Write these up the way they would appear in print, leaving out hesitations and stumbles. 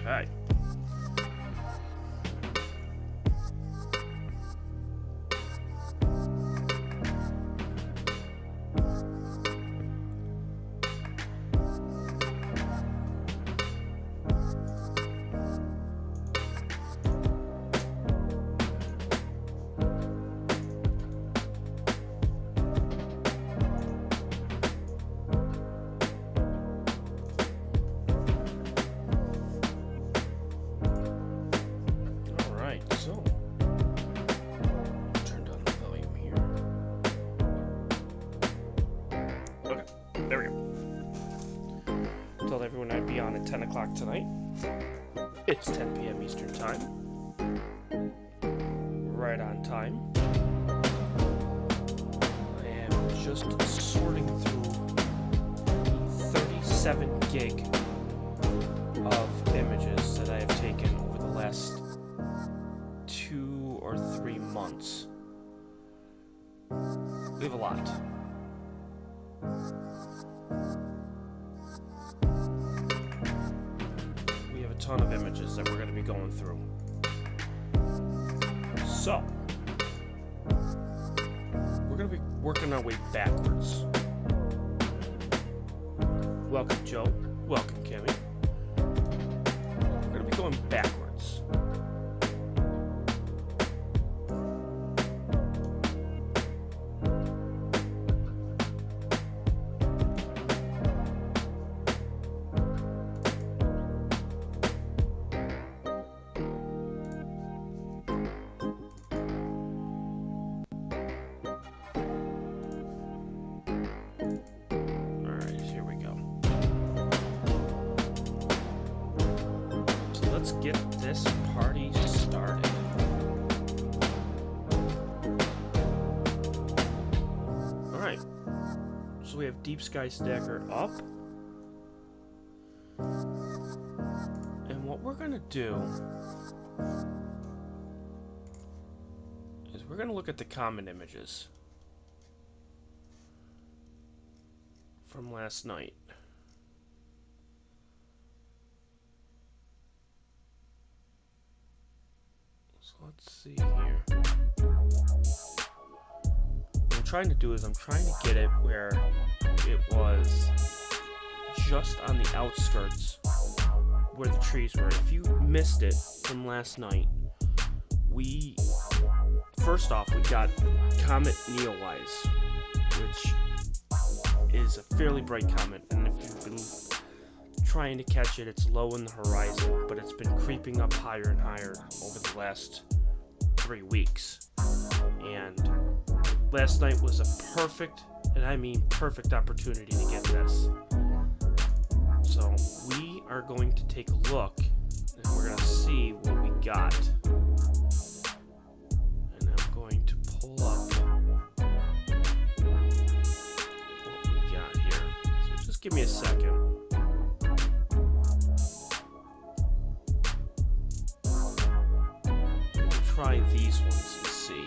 Okay. Okay, there we go. Told everyone I'd be on at 10 o'clock tonight. It's 10 p.m. Eastern Time. Right on time. I am just sorting through 37 gig of images that I have taken over the last 2 or 3 months. We have a lot. We have a ton of images that we're going to be going through. So, we're going to be working our way backwards. Welcome, Joe. Welcome, Kimmy. We're going to be going backwards. Let's get this party started. Alright, so we have Deep Sky Stacker up. And what we're going to do is we're going to look at the common images from last night. Let's see here. What I'm trying to do is I'm trying to get it where it was just on the outskirts where the trees were. If you missed it from last night, first off, we got Comet Neowise, which is a fairly bright comet, and if you've been trying to catch it, it's low in the horizon, but it's been creeping up higher and higher over the last 3 weeks. And last night was a perfect, and I mean perfect, opportunity to get this. So we are going to take a look, and we're going to see what we got. And I'm going to pull up what we got here. So just give me a second. Try these ones and see.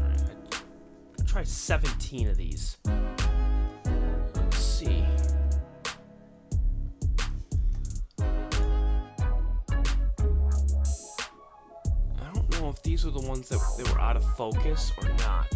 Alright, I'll try 17 of these. Let's see. I don't know if these were the ones that were out of focus or not.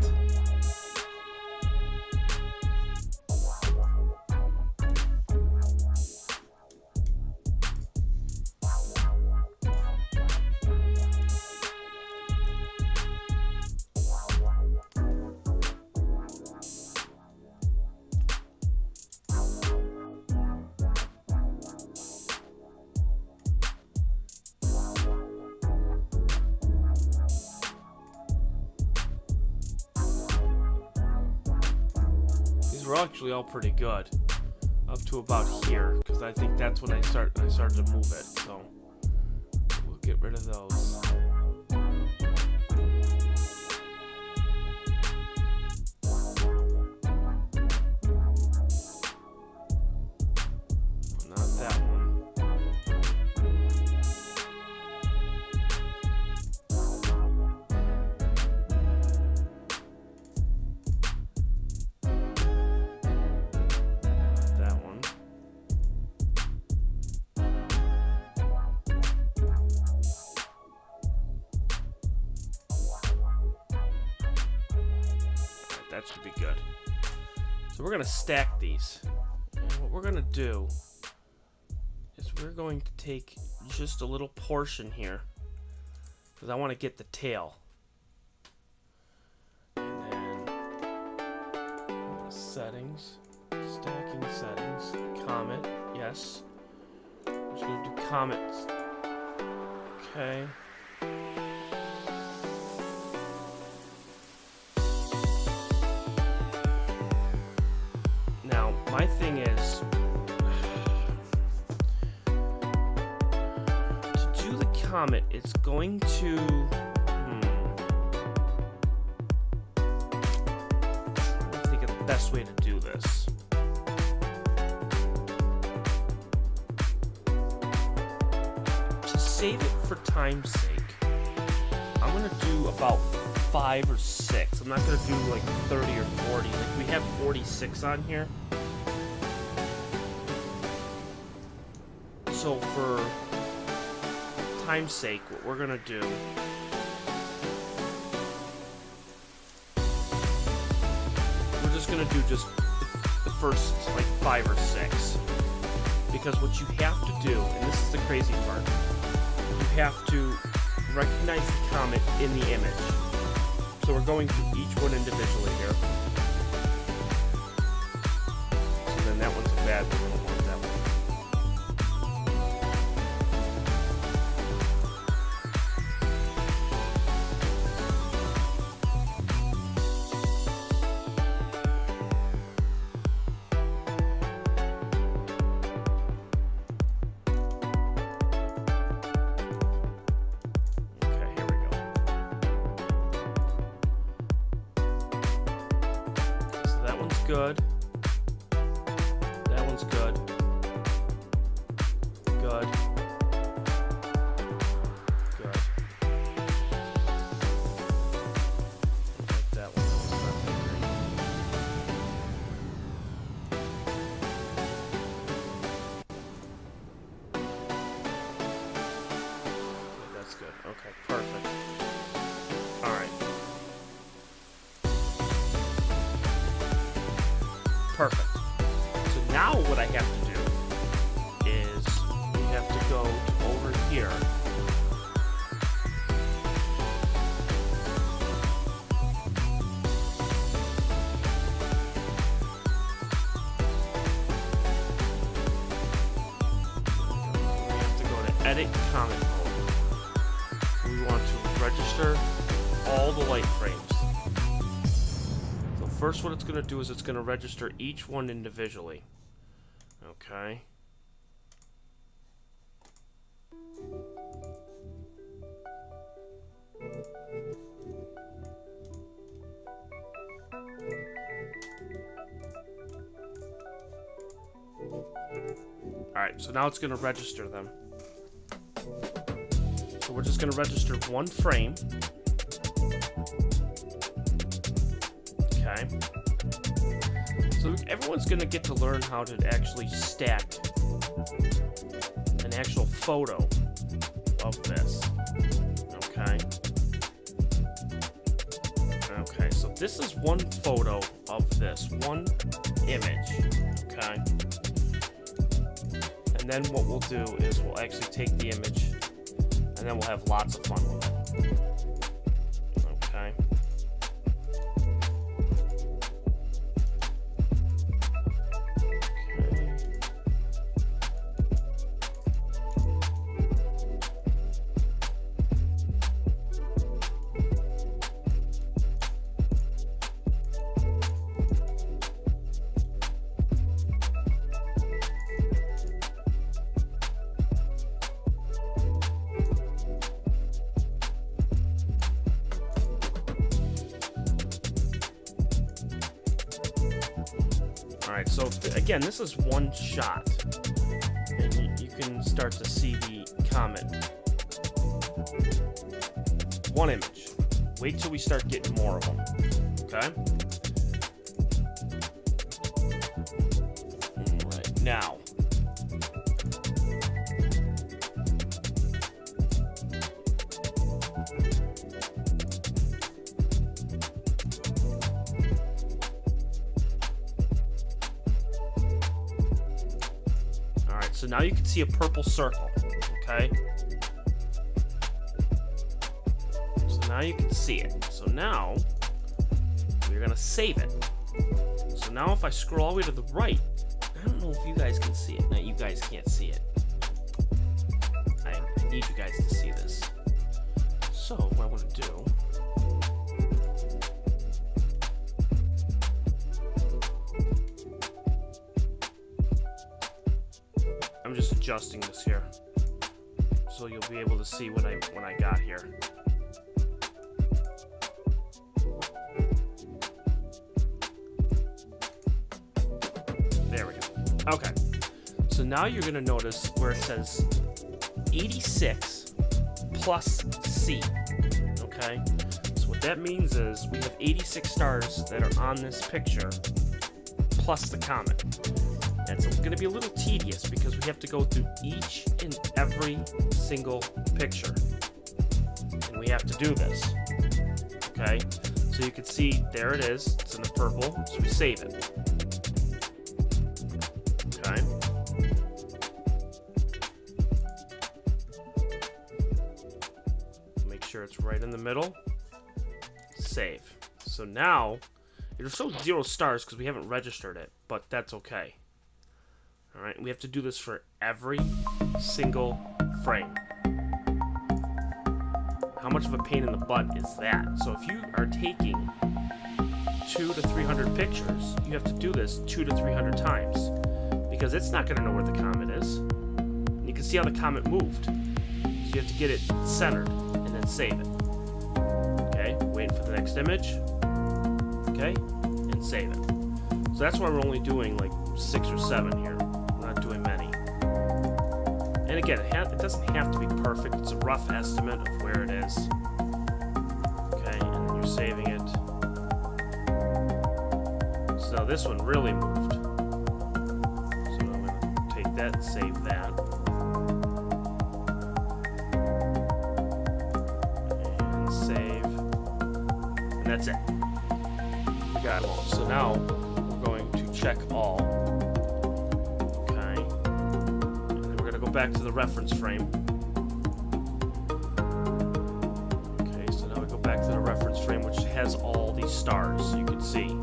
We're actually all pretty good up to about here, because I think that's when I started to move it, so we'll get rid of those. Not that one. That should be good. So we're going to stack these. And what we're going to do is we're going to take just a little portion here, because I want to get the tail. And then settings, stacking settings, comet, yes. I'm just going to do comets. Okay. my thing is to do the comet, it's going to I think of the best way to do this. To save it for time's sake, I'm gonna do about 5 or 6. I'm not gonna do like 30 or 40. Like we have 46 on here. So for time's sake, what we're gonna do we're just gonna do just the first like 5 or 6. Because what you have to do, and this is the crazy part, you have to recognize the comet in the image. So we're going through each one individually here. So then that one's a bad one. We don't want that one. Good. That one's good. Good. Good. Like that one. That's not that great. Okay, that's good. Okay, perfect. All right. Perfect. So now what I have to do is we have to go to over here. We have to go to edit comet mode. We want to register all the light frames. First, what it's going to do is it's going to register each one individually. Okay. Alright, so now it's going to register them. So we're just going to register one frame. Okay. So everyone's going to get to learn how to actually stack an actual photo of this. Okay. Okay, so this is one photo of this, one image. Okay. And then what we'll do is we'll actually take the image and then we'll have lots of fun with it. Okay. Alright, so again, this is one shot, and you can start to see the comet. One image. Wait till we start getting more of them, okay? Alright, now. So now you can see a purple circle, okay? So now you can see it. So now, we're gonna save it. So now if I scroll all the way to the right, I don't know if you guys can see it. No, you guys can't see it. I need you guys to see this. So what I'm gonna do, adjusting this here, so you'll be able to see when I got here. There we go. Okay. So now you're going to notice where it says 86 plus C. Okay? So what that means is we have 86 stars that are on this picture plus the comet. And it's going to be a little tedious because we have to go through each and every single picture. And we have to do this. Okay? So you can see there it is. It's in the purple. So we save it. Okay? Make sure it's right in the middle. Save. So now, it'll show 0 stars because we haven't registered it, but that's okay. Alright, we have to do this for every single frame. How much of a pain in the butt is that? So if you are taking 200 to 300 pictures, you have to do this 200 to 300 times because it's not going to know where the comet is. And you can see how the comet moved. So you have to get it centered and then save it. Okay, waiting for the next image. Okay, and save it. So that's why we're only doing like 6 or 7 here. We're not doing many. And again, it doesn't have to be perfect. It's a rough estimate of where it is. Okay, and then you're saving it. So this one really moved. So I'm going to take that and save that. And save. And that's it. We got them all. So now we're going to check all. Okay. And then we're going to go back to the reference frame. Okay, so now we go back to the reference frame, which has all these stars, so you can see.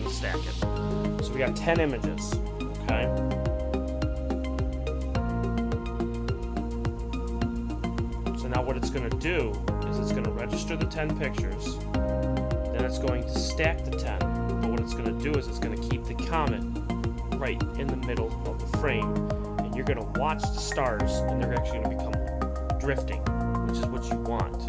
Stack it. So we got 10 images, okay? So now what it's going to do is it's going to register the 10 pictures, then it's going to stack the 10, but what it's going to do is it's going to keep the comet right in the middle of the frame, and you're going to watch the stars, and they're actually going to become drifting, which is what you want.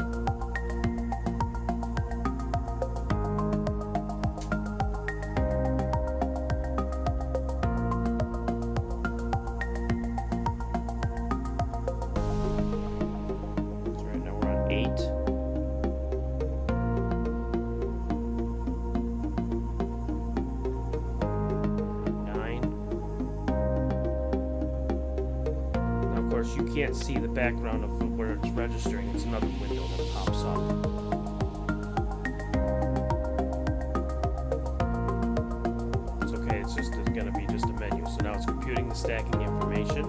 You can't see the background of where it's registering. It's another window that pops up. It's okay, it's just going to be just a menu. So now it's computing the stacking information.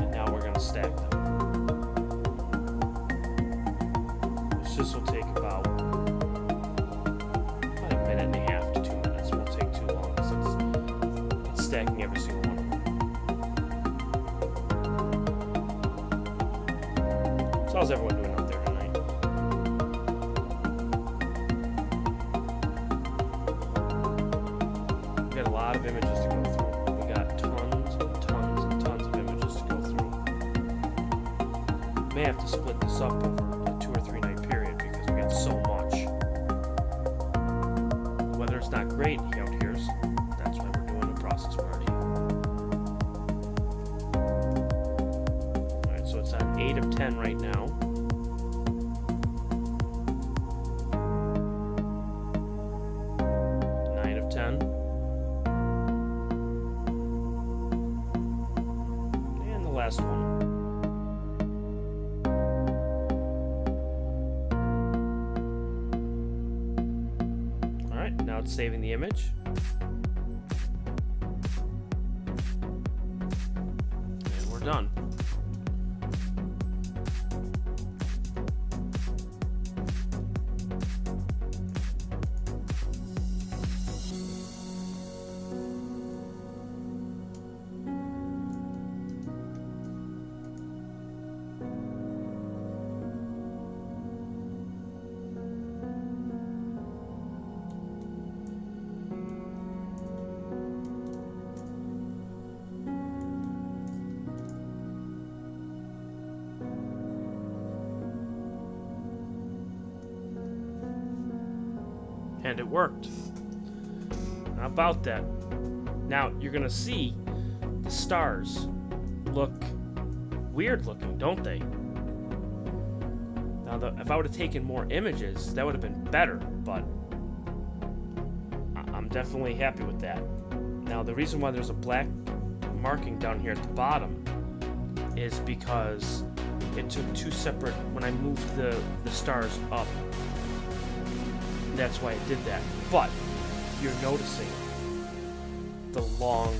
And now we're going to stack them. This will take about a minute and a half to 2 minutes. It won't take too long because it's stacking every single one. So how's everyone doing out there tonight? We got a lot of images to go through. We got tons and tons and tons of images to go through. We may have to split this up over a 2 or 3 night period because we got so much. The weather's not great out here, so that's why we're doing a process party. Alright, so it's on 8 of 10 right now. And the last one. Alright, now it's saving the image. And we're done. And it worked. How about that? Now, you're going to see the stars look weird looking, don't they? Now, if I would have taken more images, that would have been better, but I'm definitely happy with that. Now, the reason why there's a black marking down here at the bottom is because it took two separate, when I moved the stars up, that's why it did that. But you're noticing the long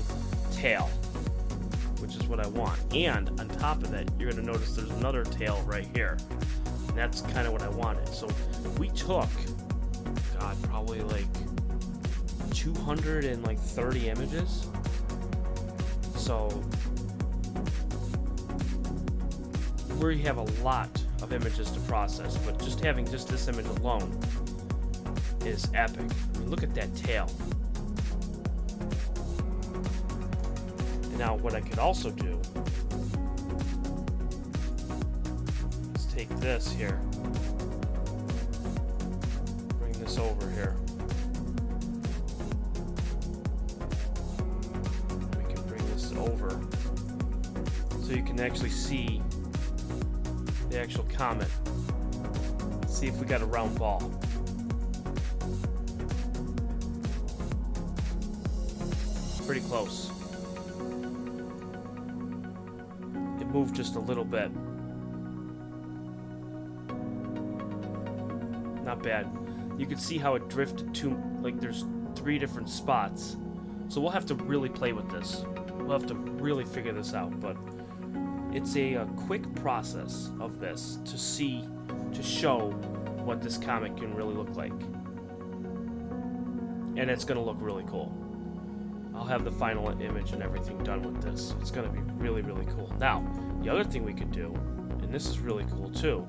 tail, which is what I want. And on top of that, you're going to notice there's another tail right here. And that's kind of what I wanted. So we took, God, probably like 230 images. So we have a lot of images to process, but just having just this image alone is epic. I mean, look at that tail. Now, what I could also do is take this here, bring this over here. We can bring this over so you can actually see the actual comet. Let's see if we got a round ball. Pretty close. It moved just a little bit. Not bad. You can see how it drifted to, like, there's 3 different spots. So we'll have to really play with this. We'll have to really figure this out, but it's a quick process of this to show what this comet can really look like. And it's going to look really cool. I'll have the final image and everything done with this. It's going to be really, really cool. Now, the other thing we could do, and this is really cool too,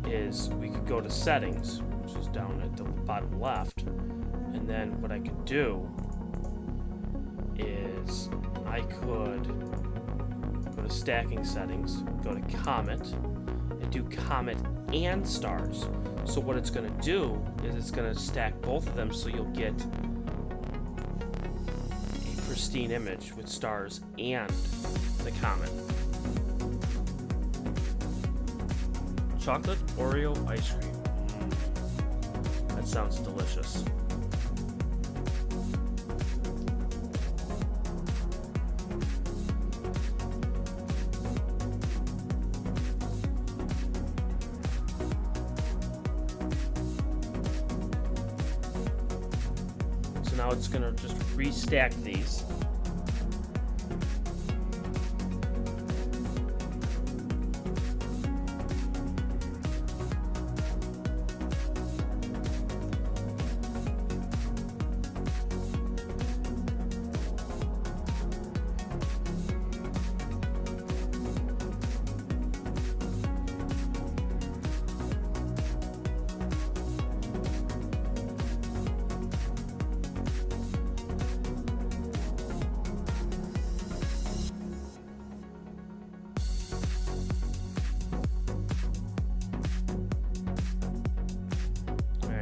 is we could go to settings, which is down at the bottom left, and then what I could do is I could go to stacking settings, go to comet, and do comet and stars. So what it's going to do is it's going to stack both of them so you'll get pristine image with stars and the comet. Chocolate Oreo ice cream. That sounds delicious. So now it's going to just restack these.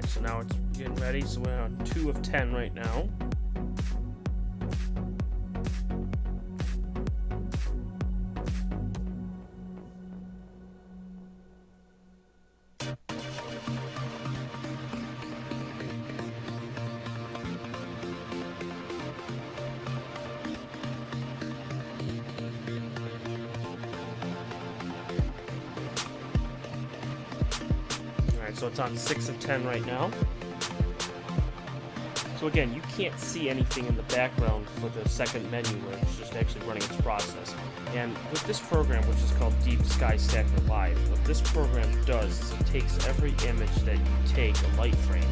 So now it's getting ready, so we're on 2 of 10 right now. So it's on 6 of 10 right now. So again, you can't see anything in the background for the second menu where it's just actually running its process. And with this program, which is called Deep Sky Stacker Live, what this program does is it takes every image that you take, a light frame,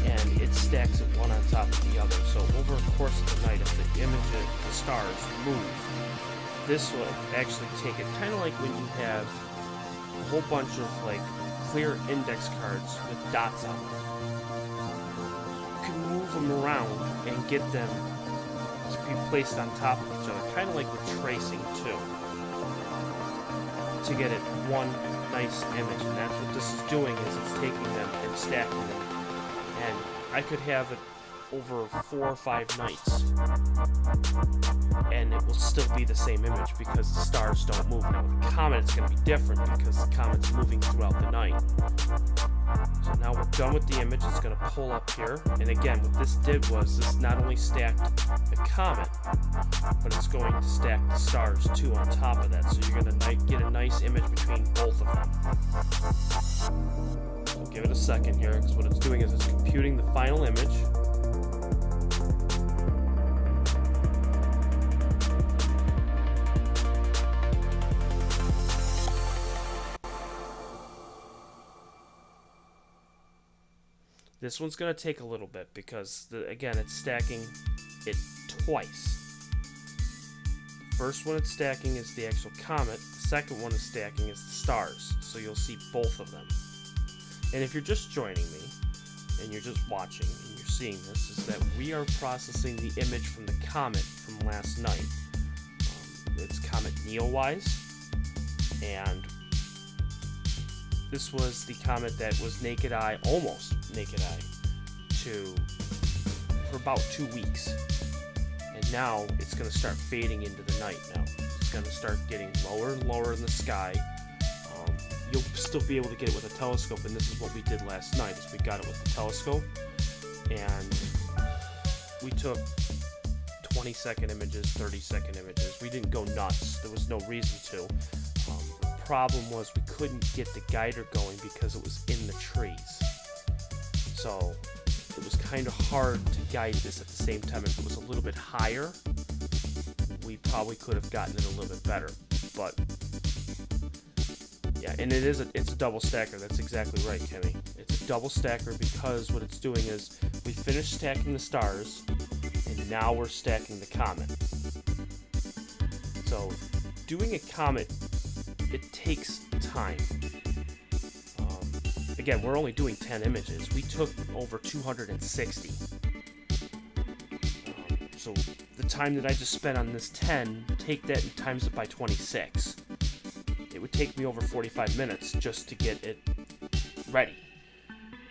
and it stacks it one on top of the other. So over the course of the night, if the image, the stars move, this will actually take it, kind of like when you have a whole bunch of like clear index cards with dots on them. You can move them around and get them to be placed on top of each other, kind of like with tracing too, to get it one nice image. And that's what this is doing, is it's taking them and stacking them and I could have it over 4 or 5 nights, and it will still be the same image because the stars don't move. Now with the comet, it's going to be different because the comet's moving throughout the night. So now we're done with the image. It's going to pull up here, and again, what this did was this not only stacked the comet, but it's going to stack the stars too on top of that. So you're going to get a nice image between both of them. So give it a second here, because what it's doing is it's computing the final image. This one's going to take a little bit because, again, it's stacking it twice. The first one it's stacking is the actual comet. The second one it's stacking is the stars. So you'll see both of them. And if you're just joining me, and you're just watching, and you're seeing this, is that we are processing the image from the comet from last night. It's Comet Neowise, and this was the comet that was naked eye, almost naked eye, for about 2 weeks. And now it's going to start fading into the night now. It's going to start getting lower and lower in the sky. You'll still be able to get it with a telescope, and this is what we did last night, is we got it with the telescope, and we took 20-second images, 30-second images. We didn't go nuts. There was no reason to. Problem was we couldn't get the guider going because it was in the trees, so it was kind of hard to guide this at the same time. If it was a little bit higher, we probably could have gotten it a little bit better. But yeah, and it's a double stacker. That's exactly right, Kimmy. It's a double stacker because what it's doing is we finished stacking the stars, and now we're stacking the comet. So doing a comet, it takes time. Again, we're only doing 10 images. We took over 260. So the time that I just spent on this 10, take that and times it by 26. It would take me over 45 minutes just to get it ready.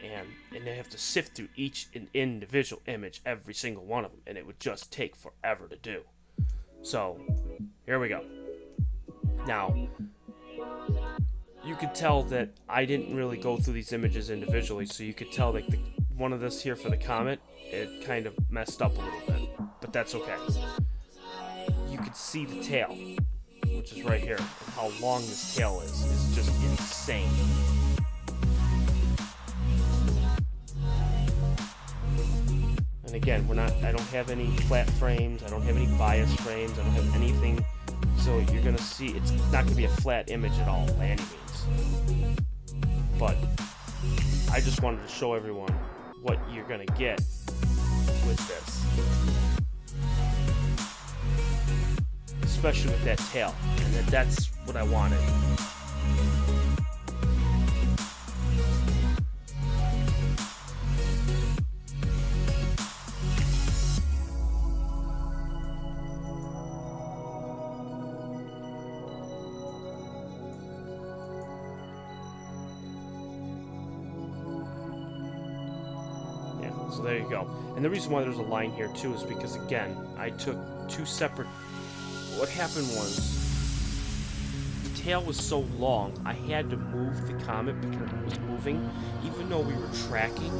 And they have to sift through each individual image, every single one of them, and it would just take forever to do. So, here we go. Now, you could tell that I didn't really go through these images individually, so you could tell that one of this here for the comet, it kind of messed up a little bit, but that's okay. You could see the tail, which is right here, and how long this tail is just insane. And again, I don't have any flat frames, I don't have any bias frames, I don't have anything, so you're going to see it's not going to be a flat image at all by any means. But I just wanted to show everyone what you're going to get with this. Especially with that tail, and that's what I wanted. So there you go. And the reason why there's a line here too is because, again, I took two separate... What happened was, the tail was so long, I had to move the comet because it was moving. Even though we were tracking,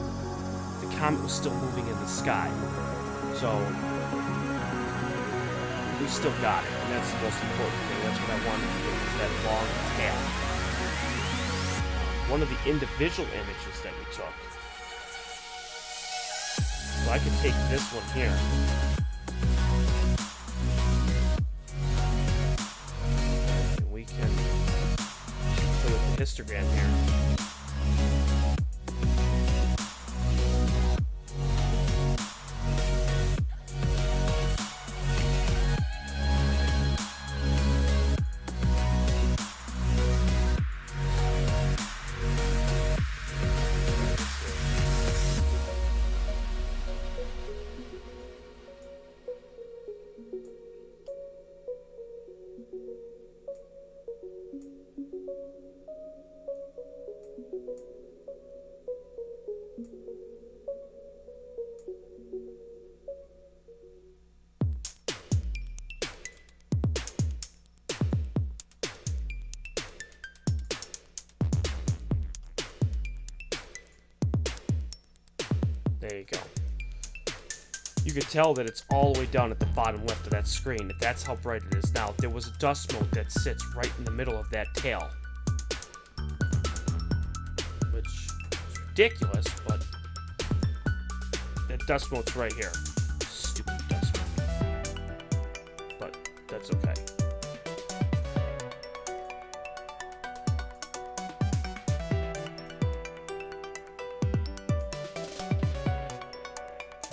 the comet was still moving in the sky. So, we still got it, and that's the most important thing. That's what I wanted to do, is that long tail. One of the individual images that we took, so I could take this one here. And we can play with the histogram here. There you go. You could tell that it's all the way down at the bottom left of that screen. That's how bright it is now. There was a dust mote that sits right in the middle of that tail. Which is ridiculous, but that dust mote's right here. Stupid dust mote. But that's okay.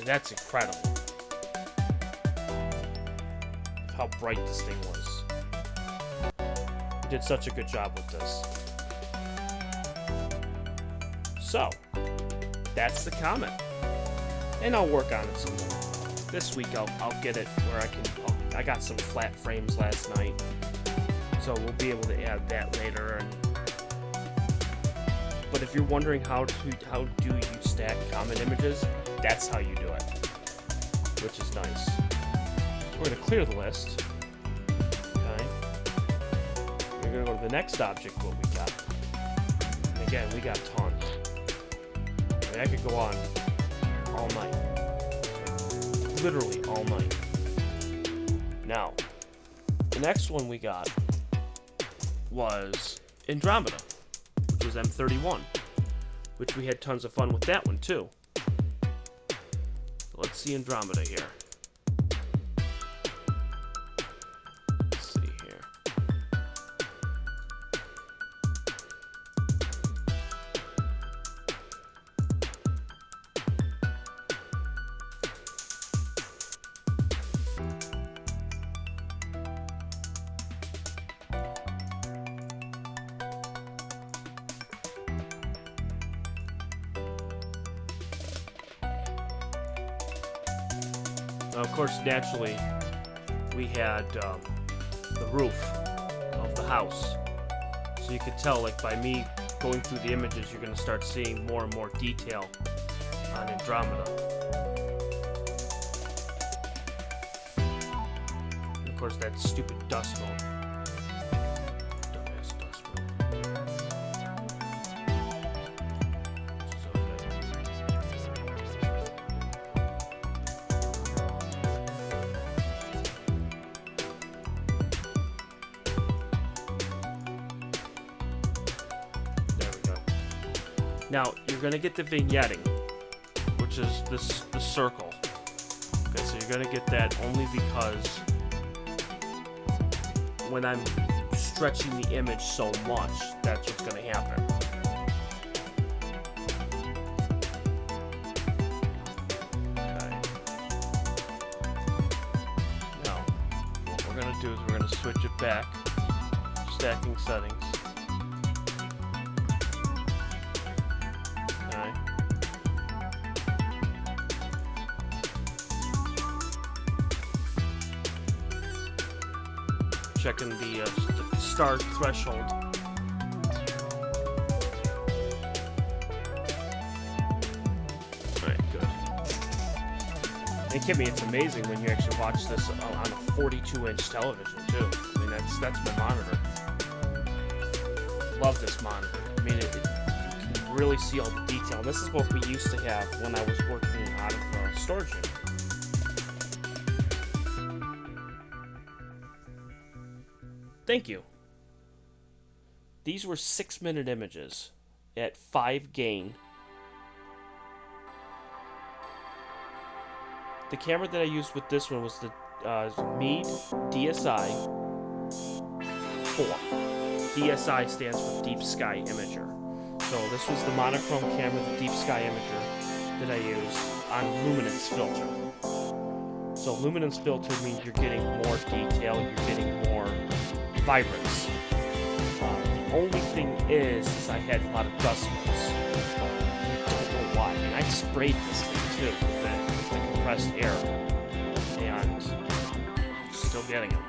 That's incredible. How bright this thing was. We did such a good job with this. So, that's the Comet. And I'll work on it some more. This week I'll get it where I got some flat frames last night. So we'll be able to add that later. But if you're wondering how do you stack Comet images, that's how you do it, which is nice. We're going to clear the list. Okay. We're going to go to the next object, what we got. And again, we got tons. I mean, I could go on all night. Literally all night. Now, the next one we got was Andromeda, which was M31, which we had tons of fun with that one too. Let's see Andromeda here. Let's see here. Now, of course, naturally, we had the roof of the house. So you could tell, like, by me going through the images, you're going to start seeing more and more detail on Andromeda. And of course, that stupid dust mote. Dumbass dust mote. Now, you're going to get the vignetting, which is the circle. Okay, so you're going to get that only because when I'm stretching the image so much, that's what's going to happen. Okay. Now, what we're going to do is we're going to switch it back, stacking settings. Checking the star threshold. Alright, good. And Kimmy, it's amazing when you actually watch this on a 42-inch television, too. I mean, that's my monitor. Love this monitor. I mean, you can really see all the detail. This is what we used to have when I was working out of a storage unit. Thank you. These were 6-minute images at 5 gain. The camera that I used with this one was the Meade DSI 4. DSI stands for Deep Sky Imager. So this was the monochrome camera, the Deep Sky Imager, that I used on luminance filter. So luminance filter means you're getting more detail, you're getting more vibrance. The only thing is I had a lot of dust motes. I don't know why. And I sprayed this thing too with the compressed air, and still getting them.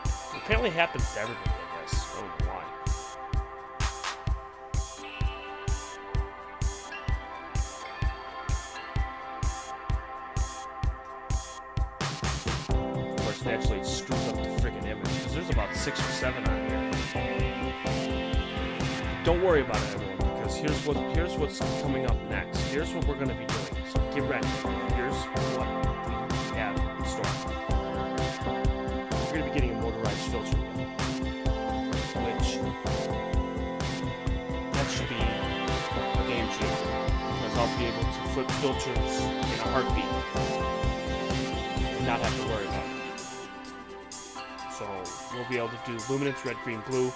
It apparently happens to everybody, I guess. I don't know why. Of course, naturally it screws up the friggin' image, because there's about 6 or 7 on here. Don't worry about it, everyone, because because here's what's coming up next. Here's what we're going to be doing. So get ready. Here's what we have in store. We're going to be getting a motorized filter, which that should be a game changer, because I'll be able to flip filters in a heartbeat and not have to worry about it. So we'll be able to do luminance, red, green, blue,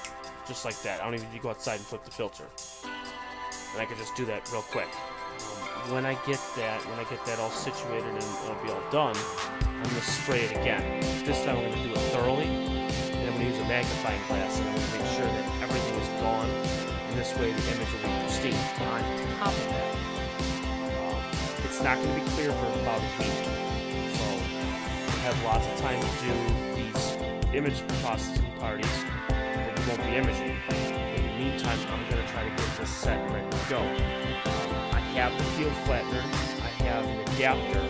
just like that. I don't even need to go outside and flip the filter, and I can just do that real quick. When I get that all situated and it'll be all done, I'm going to spray it again. This time I'm going to do it thoroughly, and I'm going to use a magnifying glass, and I'm going to make sure that everything is gone, and this way the image will be pristine. On top of that, it's not going to be clear for about a week, so we'll have lots of time to do these image processing parties, but you won't be imaging. In the meantime, I'm going to try to get this set ready to go. I have the field flattener, I have an adapter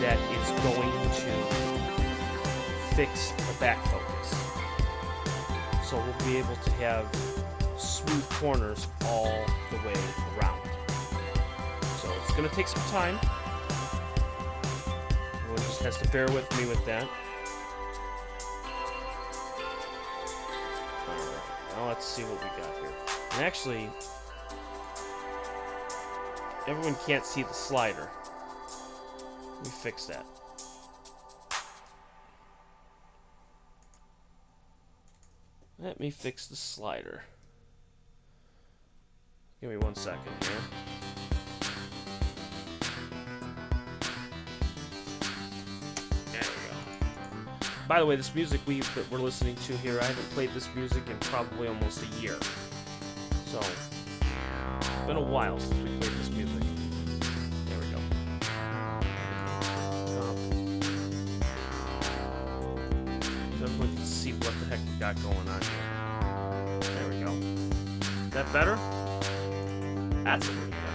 that is going to fix the back focus. So we'll be able to have smooth corners all the way around. So it's going to take some time. Everyone just has to bear with me with that. Now let's see what we got here. And actually, everyone can't see the slider. Let me fix that. Let me fix the slider. Give me 1 second here. There we go. By the way, this music that we're listening to here, I haven't played this music in probably almost a year. So, it's been a while since we played this music. There we go. So everyone can see what the heck we got going on here. There we go. Is that better? That's a little better.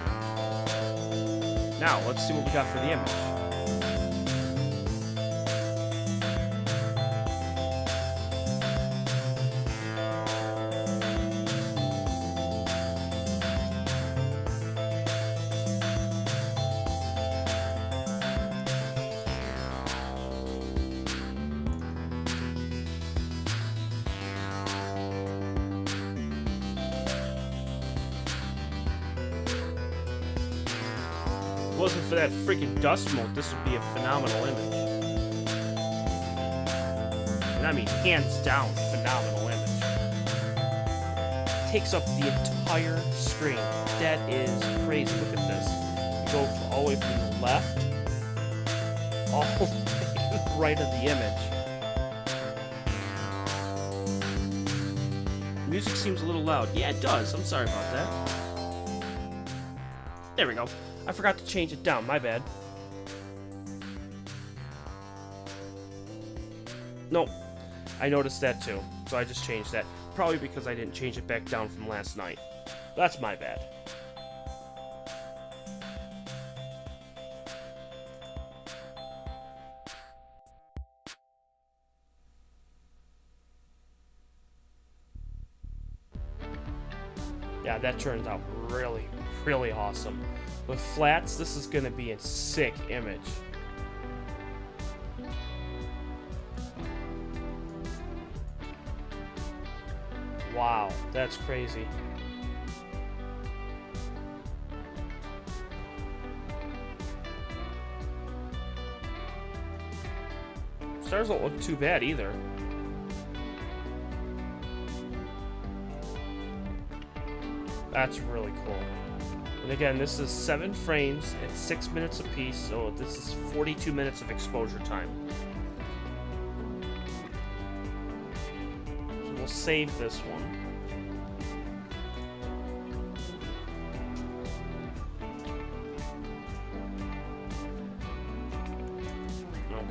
Now, let's see what we got for the image. If it wasn't for that freaking dust mote, this would be a phenomenal image. And I mean, hands down, phenomenal image. It takes up the entire screen. That is crazy. Look at this. You go all the way from the left, all the way to the right of the image. The music seems a little loud. Yeah, it does. I'm sorry about that. There we go. I forgot to change it down, my bad. Nope, I noticed that too, so I just changed that. Probably because I didn't change it back down from last night. That's my bad. Yeah, that turns out really, really awesome. With flats, this is going to be a sick image. Wow, that's crazy. Stars don't look too bad either. That's really cool. And again, this is 7 frames at 6 minutes apiece, so this is 42 minutes of exposure time. So we'll save this one.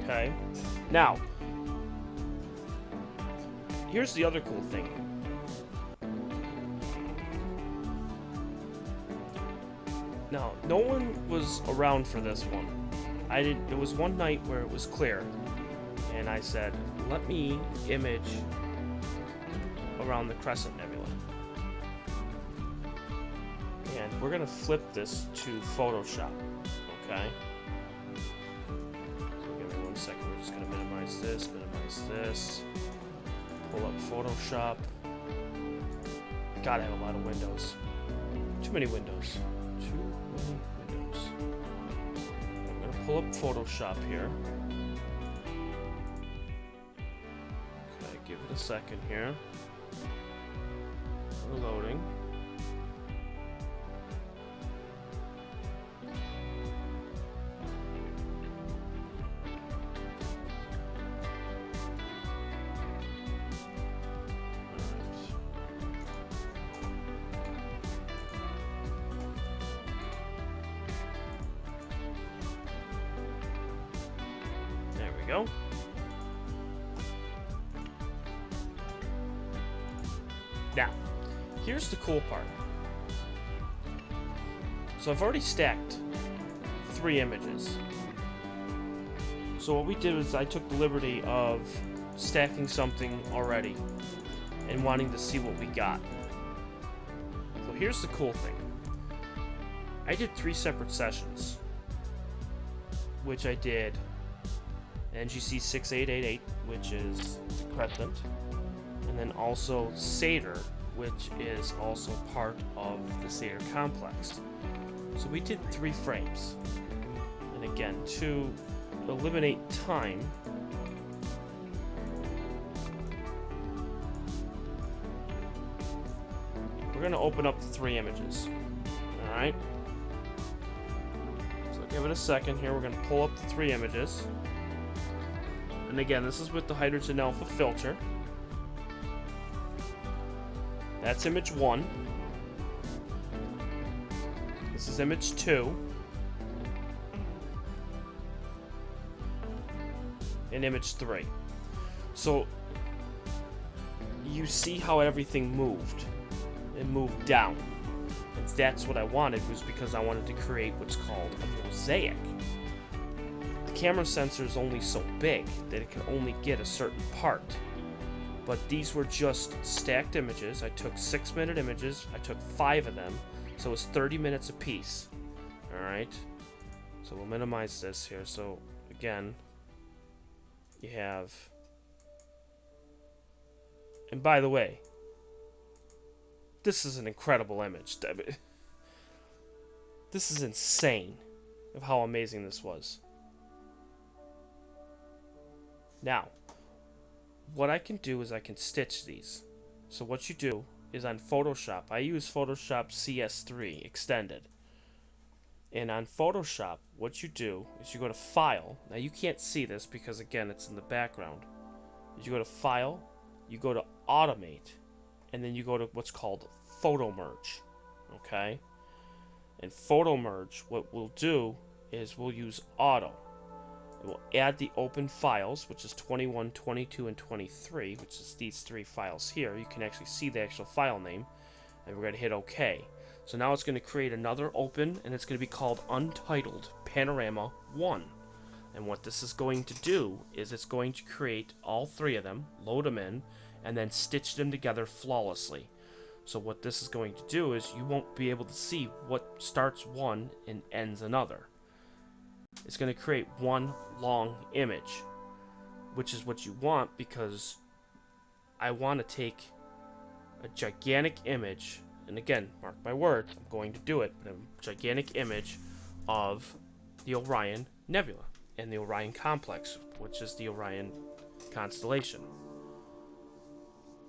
Okay. Now, here's the other cool thing. Now, no one was around for this one. It was one night where it was clear, and I said, let me image around the Crescent Nebula. And we're going to flip this to Photoshop, okay? So give me 1 second. We're just going to minimize this, pull up Photoshop. God, I have a lot of windows. Too many windows. I'm going to pull up Photoshop here. Okay, give it a second here. We're loading. Go. Now, here's the cool part. So I've already stacked 3 images. So what we did was I took the liberty of stacking something already and wanting to see what we got. So here's the cool thing. I did 3 separate sessions, which I did NGC 6888, which is Crescent, and then also Satyr, which is also part of the Satyr complex. So we did 3 frames. And again, to eliminate time, we're going to open up the 3 images. Alright? So give it a second here. We're going to pull up the 3 images. And again, this is with the hydrogen alpha filter. That's image 1. This is image 2. And image 3. So you see how everything moved. It moved down. And that's what I wanted, was because I wanted to create what's called a mosaic. The camera sensor is only so big that it can only get a certain part. But these were just stacked images. I took 6-minute images. I took 5 of them. So it was 30 minutes a piece. Alright. So we'll minimize this here. So again, you have... And by the way, this is an incredible image. This is insane of how amazing this was. Now, what I can do is I can stitch these. So what you do is on Photoshop, I use Photoshop CS3 Extended. And on Photoshop, what you do is you go to File. Now you can't see this because again it's in the background. You go to File, you go to Automate, and then you go to what's called Photo Merge. Okay? And Photo Merge, what we'll do is we'll use Auto. We'll add the open files, which is 21, 22, and 23, which is these 3 files here. You can actually see the actual file name, and we're going to hit OK. So now it's going to create another open, and it's going to be called Untitled Panorama 1. And what this is going to do is it's going to create all 3 of them, load them in, and then stitch them together flawlessly. So what this is going to do is you won't be able to see what starts one and ends another. It's going to create one long image, which is what you want, because I want to take a gigantic image, and again, mark my words, I'm going to do it, but a gigantic image of the Orion Nebula and the Orion Complex, which is the Orion constellation.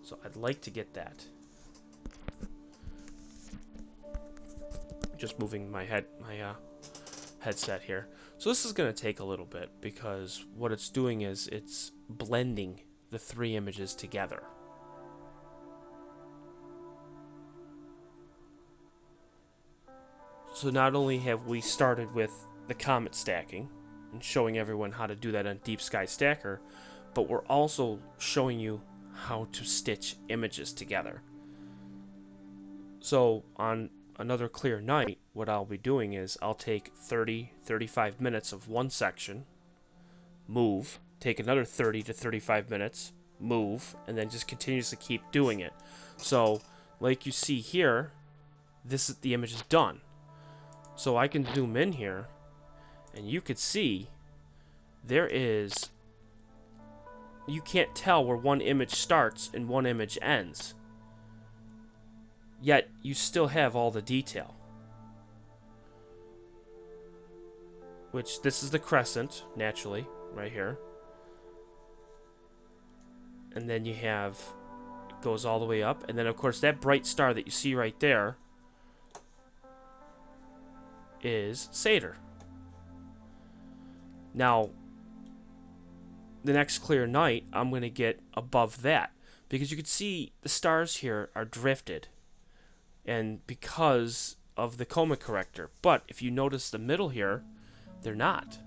So I'd like to get that. Just moving my headset here. So this is going to take a little bit, because what it's doing is it's blending the 3 images together. So not only have we started with the comet stacking and showing everyone how to do that on Deep Sky Stacker, but we're also showing you how to stitch images together. So on another clear night, what I'll be doing is I'll take 30-35 minutes of one section, move, take another 30 to 35 minutes, move, and then just continuously keep doing it. So like you see here, the image is done. So I can zoom in here, and you could see there is, you can't tell where one image starts and one image ends. Yet you still have all the detail. Which, this is the crescent, naturally, right here. And then you have, it goes all the way up. And then, of course, that bright star that you see right there is Satyr. Now, the next clear night, I'm going to get above that. Because you can see the stars here are drifted. And because of the coma corrector. But if you notice the middle here, they're not.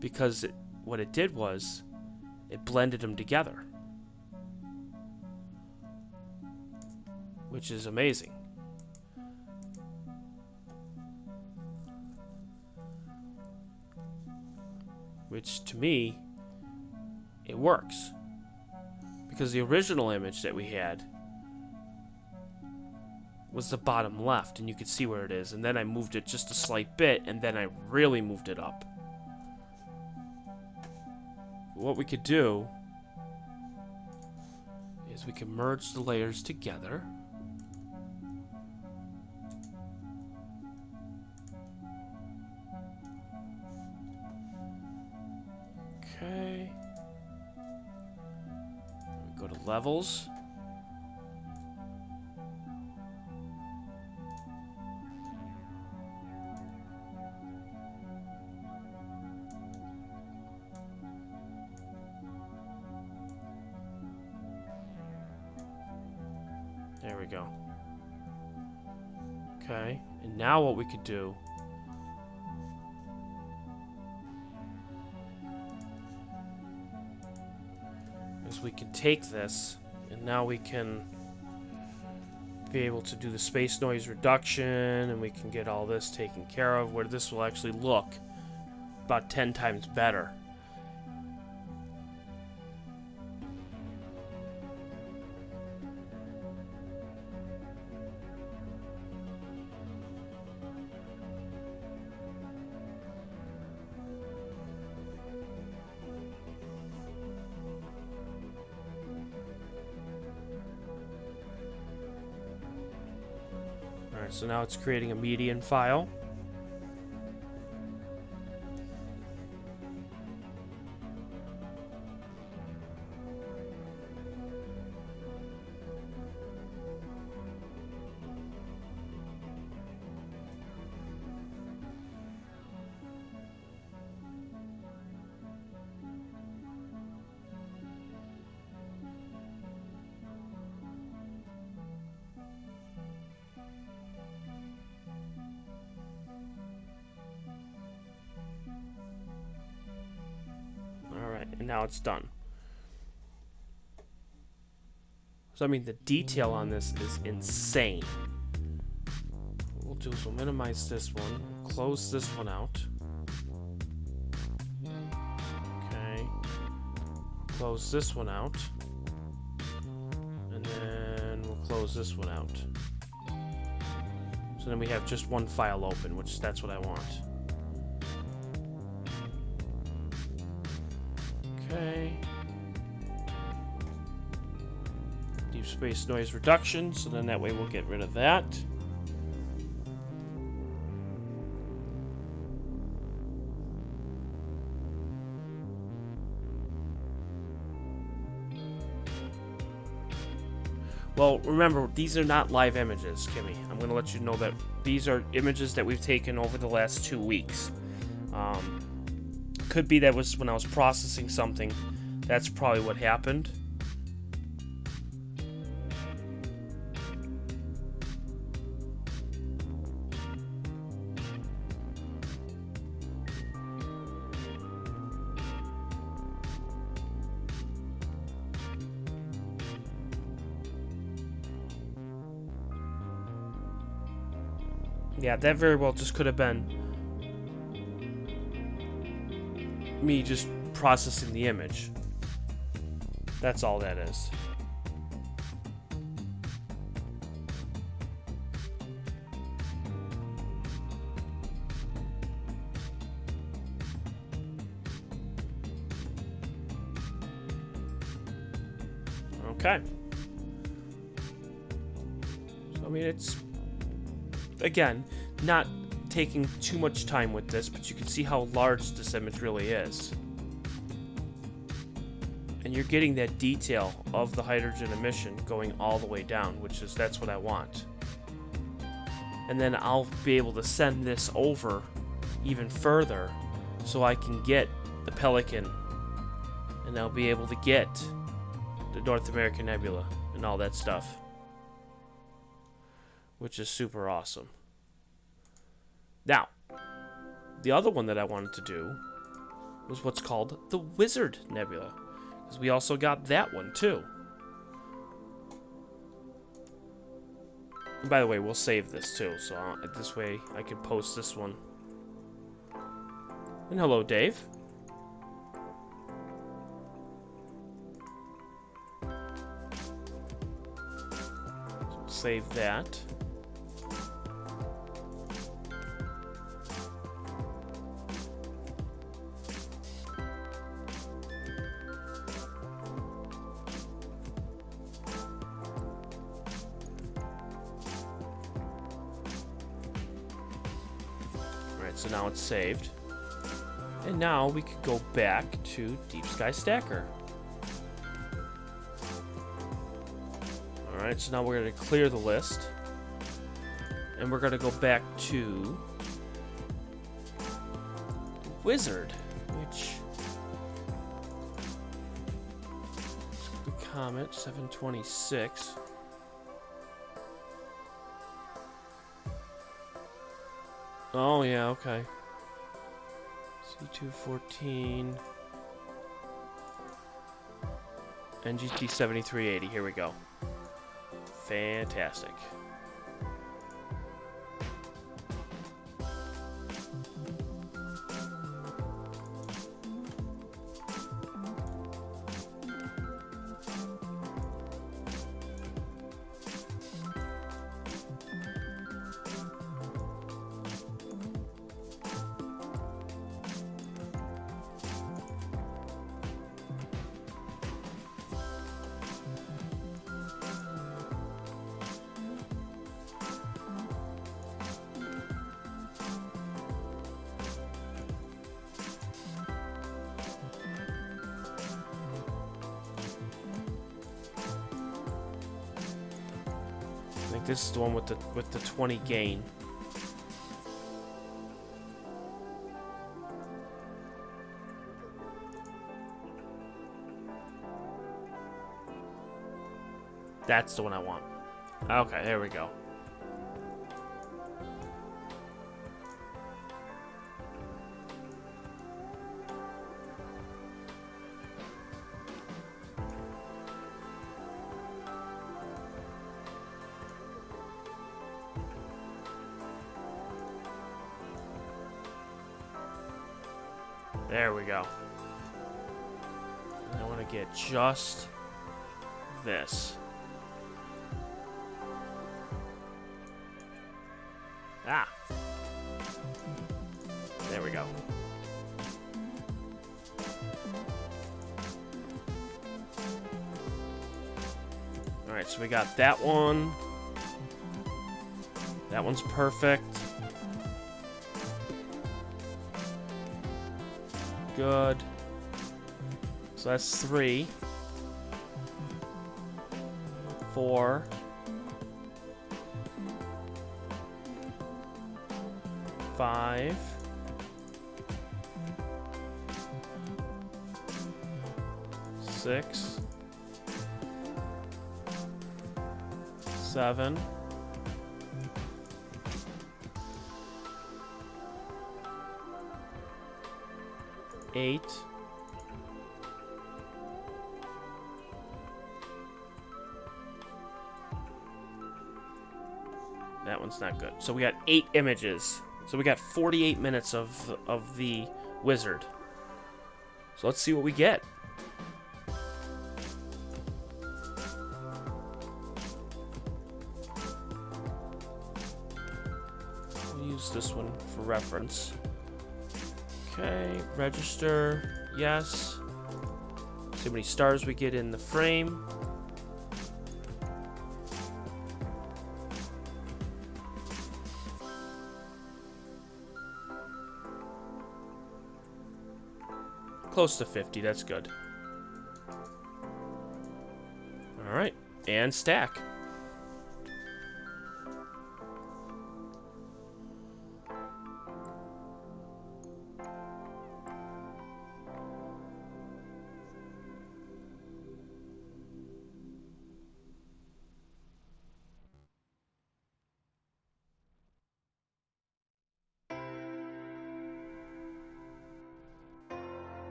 Because what it did was, it blended them together. Which is amazing. Which, to me, it works. Because the original image that we had was the bottom left, and you could see where it is. And then I moved it just a slight bit, and then I really moved it up. What we could do is we can merge the layers together. Okay. We go to levels. There we go. Okay, and now what we could do is we can take this, and now we can be able to do the space noise reduction, and we can get all this taken care of, where this will actually look about 10 times better. Alright, so now it's creating a median file. And now it's done. So I mean, the detail on this is insane. What we'll do is we'll minimize this one, close this one out. Okay. Close this one out. And then we'll close this one out. So then we have just one file open, which that's what I want. Okay. Deep space noise reduction, so then that way we'll get rid of that. Well, remember, these are not live images, Kimmy. I'm going to let you know that these are images that we've taken over the last 2 weeks. Could be that was when I was processing something. That's probably what happened. Yeah, that very well just could have been me just processing the image. That's all that is. Okay. So, I mean, it's, again, not taking too much time with this, but you can see how large this image really is. And you're getting that detail of the hydrogen emission going all the way down, that's what I want. And then I'll be able to send this over even further so I can get the Pelican, and I'll be able to get the North American Nebula and all that stuff, which is super awesome. Now, the other one that I wanted to do was what's called the Wizard Nebula, because we also got that one too. And by the way, we'll save this too, so this way I can post this one. And hello, Dave. So save that. So now it's saved. And now we could go back to Deep Sky Stacker. Alright, so now we're going to clear the list. And we're going to go back to Wizard, which the Comet 726. Oh, yeah, okay. C214. NGT 7380, here we go. Fantastic. I think this is the one with the 20 gain. That's the one I want. Okay, there we go. There we go. And I want to get just this. Ah. There we go. Alright, so we got that one. That one's perfect. Good. So that's 3, 4, 5, 6, 7, 8, 'That one's not good. So we got 8 images. So we got 48 minutes of the Wizard. So let's see what we get. We'll use this one for reference. Okay, register, yes. See how many stars we get in the frame. Close to 50, that's good. Alright, and stack.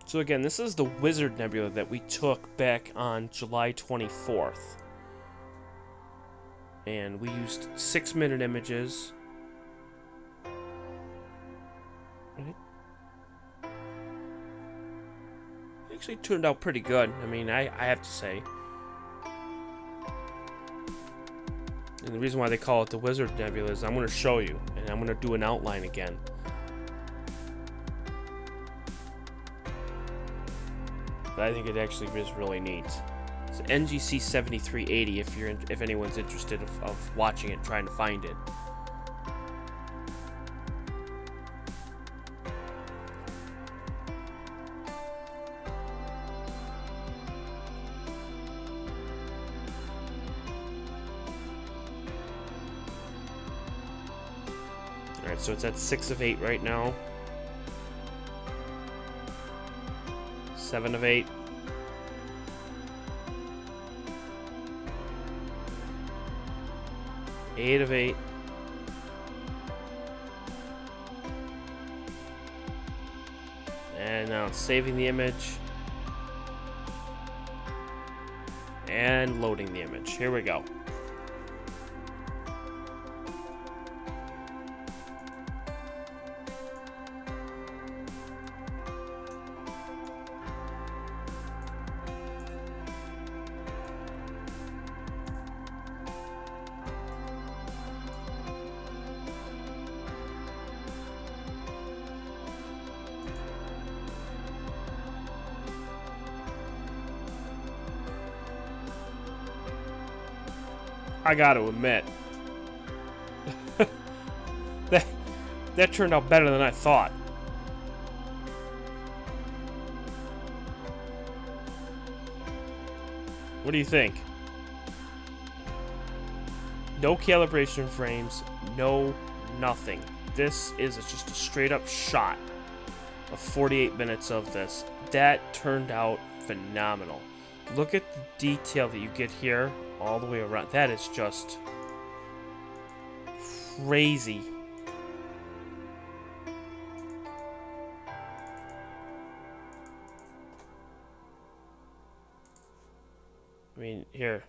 So again, this is the Wizard Nebula that we took back on July 24th. And we used 6-minute images. It actually turned out pretty good. I mean, I have to say. And the reason why they call it the Wizard Nebula is I'm going to show you, and I'm going to do an outline again. But I think it actually is really neat. It's NGC 7380 if anyone's interested of watching it, trying to find it. Alright, so it's at 6 of 8 right now. 7 of 8. 8 of 8. And now it's saving the image. And loading the image. Here we go. I gotta admit, that turned out better than I thought. What do you think? No calibration frames, no nothing. This is just a straight up shot of 48 minutes of this. That turned out phenomenal. Look at the detail that you get here all the way around. That is just crazy. I mean, here.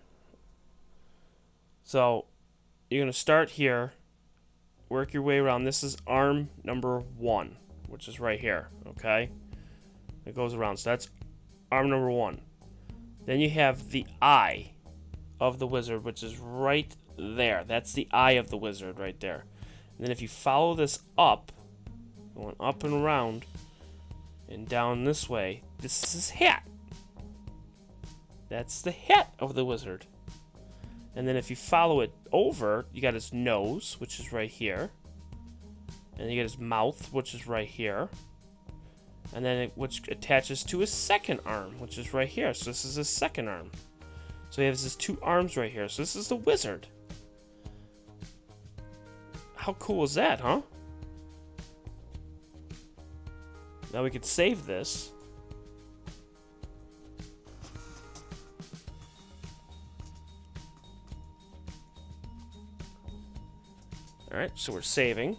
So, you're going to start here, work your way around. This is arm number 1, which is right here, okay? It goes around. So that's arm number 1. Then you have the eye of the wizard, which is right there. That's the eye of the wizard right there. And then if you follow this up, going up and around and down this way, this is his hat. That's the hat of the wizard. And then if you follow it over, you got his nose, which is right here. And you get his mouth, which is right here. And then which attaches to his second arm, which is right here. So this is his second arm. So he has his 2 arms right here. So this is the wizard. How cool is that, huh? Now we could save this. Alright, so we're saving.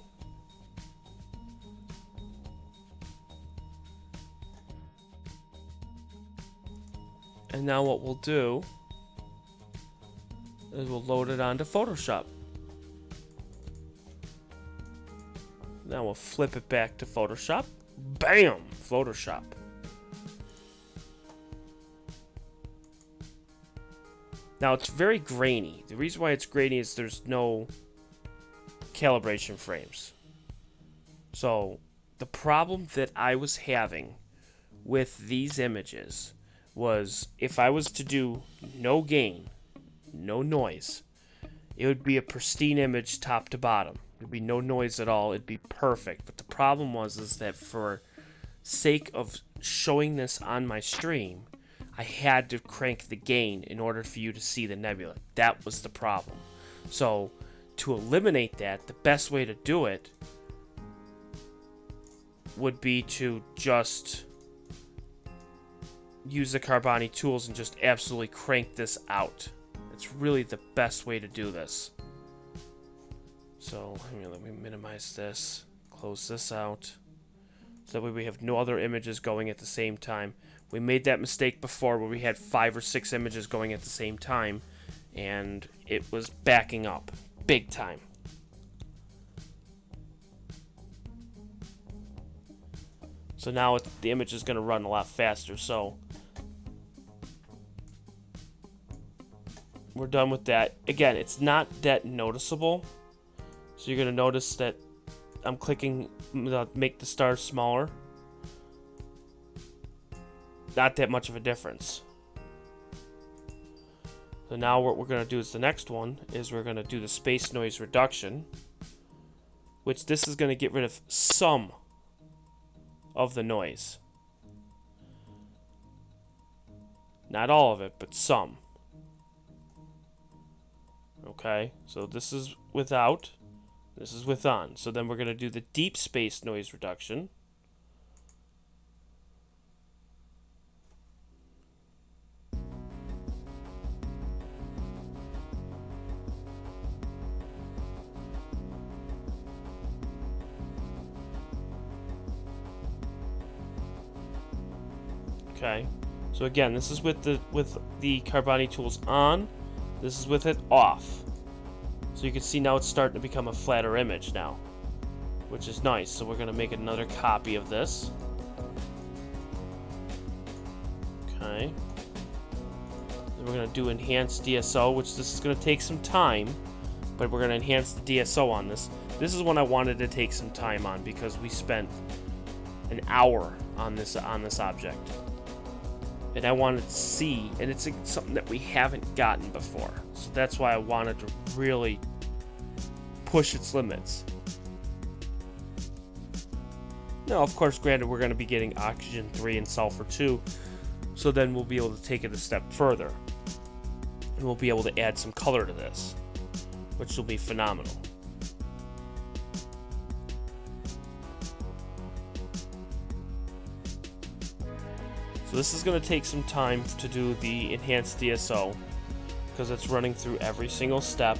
And now what we'll do is we'll load it onto Photoshop. Now we'll flip it back to Photoshop. Bam! Photoshop. Now it's very grainy. The reason why it's grainy is there's no calibration frames. So the problem that I was having with these images was if I was to do no gain, no noise, it would be a pristine image top to bottom. There'd be no noise at all. It'd be perfect. But the problem was is that for sake of showing this on my stream, I had to crank the gain in order for you to see the nebula. That was the problem. So to eliminate that, the best way to do it would be to just use the Carboni tools and just absolutely crank this out. It's really the best way to do this. So let me minimize this, close this out, so that way we have no other images going at the same time. We made that mistake before where we had 5 or 6 images going at the same time, and it was backing up big time. So now the image is going to run a lot faster. So we're done with that. Again, it's not that noticeable. So you're going to notice that I'm clicking make the stars smaller. Not that much of a difference. So now what we're going to do is the next one is we're going to do the space noise reduction, which this is going to get rid of some of the noise. Not all of it, but some. Okay, so this is without, this is with on. So then we're going to do the deep space noise reduction. Okay, so again, this is with the Carboni tools on. This is with it off. So you can see now it's starting to become a flatter image now, which is nice. So we're going to make another copy of this. Okay. Then we're going to do enhanced DSO, which this is going to take some time, but we're going to enhance the DSO on this. This is one I wanted to take some time on because we spent an hour on this object. And I wanted to see, and it's something that we haven't gotten before. So that's why I wanted to really push its limits. Now, of course, granted, we're going to be getting oxygen 3 and sulfur 2, so then we'll be able to take it a step further. And we'll be able to add some color to this, which will be phenomenal. So this is going to take some time to do the enhanced DSO because it's running through every single step.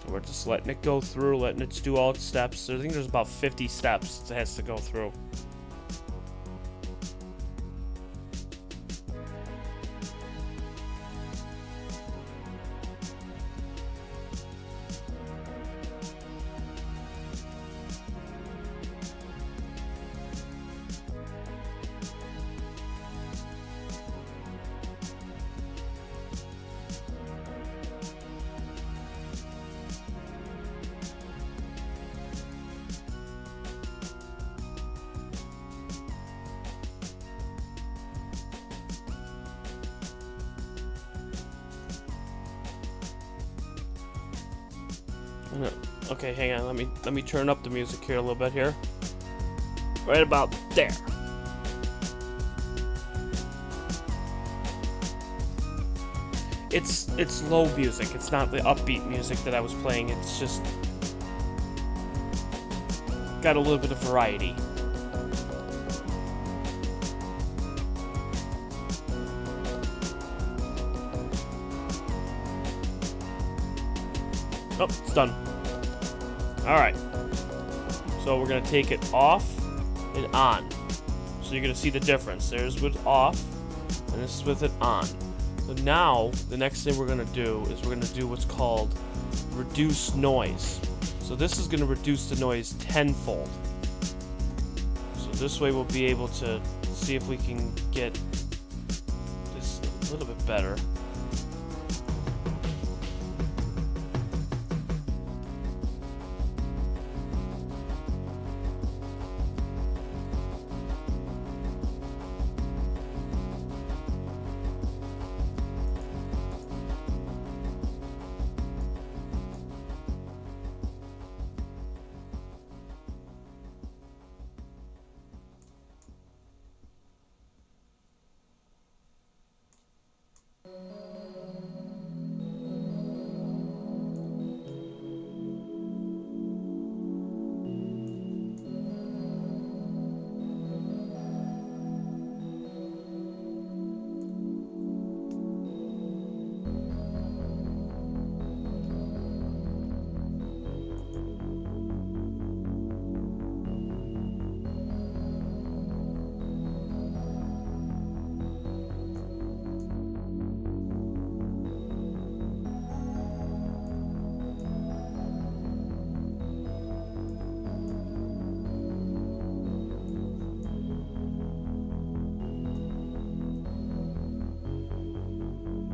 We're just letting it go through, letting it do all its steps. I think there's about 50 steps it has to go through. Okay, hang on. Let me turn up the music here a little bit here. Right about there. It's low music. It's not the upbeat music that I was playing. It's just got a little bit of variety. Oh, it's done. Alright. So we're going to take it off and on. So you're going to see the difference. There's with off, and this is with it on. So now, the next thing we're going to do is we're going to do what's called reduce noise. So this is going to reduce the noise tenfold. So this way we'll be able to see if we can get this a little bit better.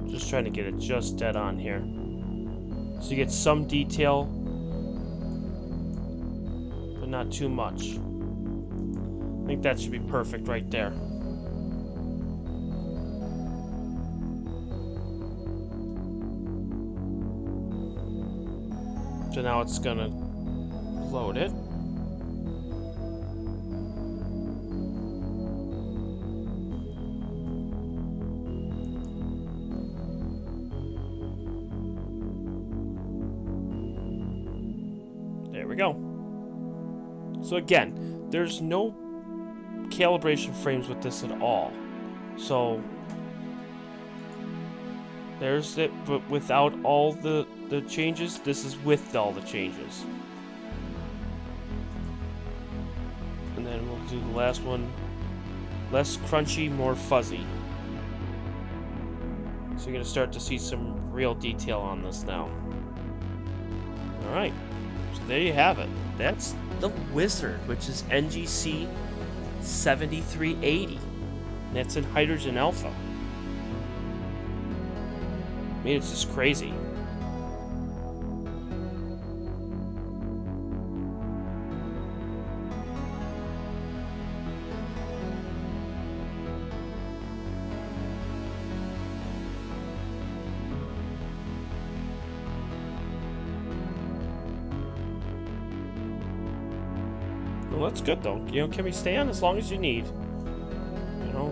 Just trying to get it just dead on here. So you get some detail, but not too much. I think that should be perfect right there. So now it's gonna load it. There we go. So again, there's no calibration frames with this at all. So there's it, but without all the changes, this is with all the changes. And then we'll do the last one. Less crunchy, more fuzzy. So you're going to start to see some real detail on this now. Alright. So there you have it. That's the Wizard, which is NGC 7380. And that's in Hydrogen Alpha. I mean, it's just crazy. Well, that's good though. You know, can we stay on as long as you need? You know,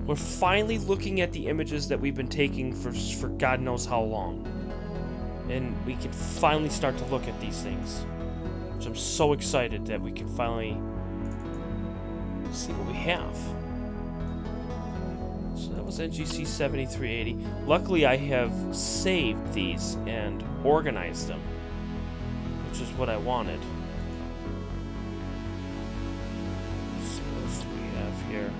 we're finally looking at the images that we've been taking for God knows how long. And we can finally start to look at these things. Which I'm so excited that we can finally see what we have. So that was NGC 7380. Luckily I have saved these and organized them, which is what I wanted. So what else do we have here?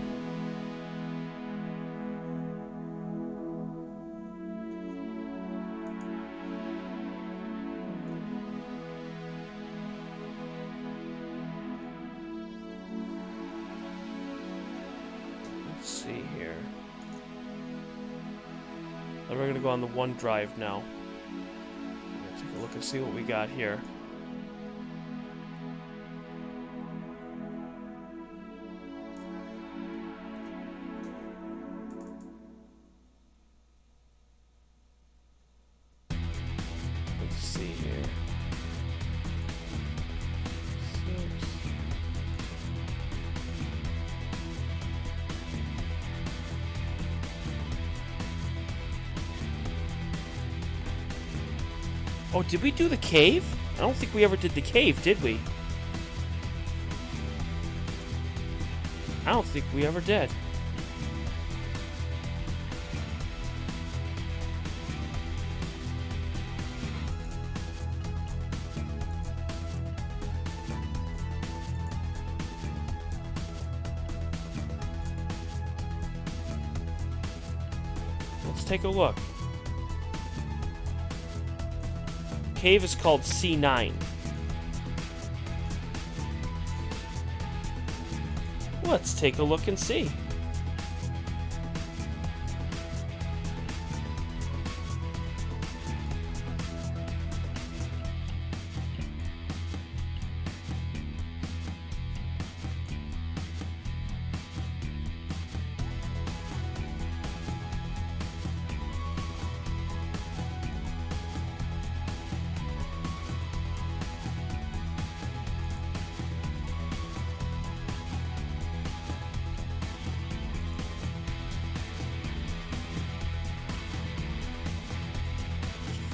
Let's see here. Then we're going to go on the OneDrive now. Take a look and see what we got here. Let's see here. Oh, did we do the cave? I don't think we ever did the cave, did we? I don't think we ever did. Let's take a look. Cave is called C9. Let's take a look and see.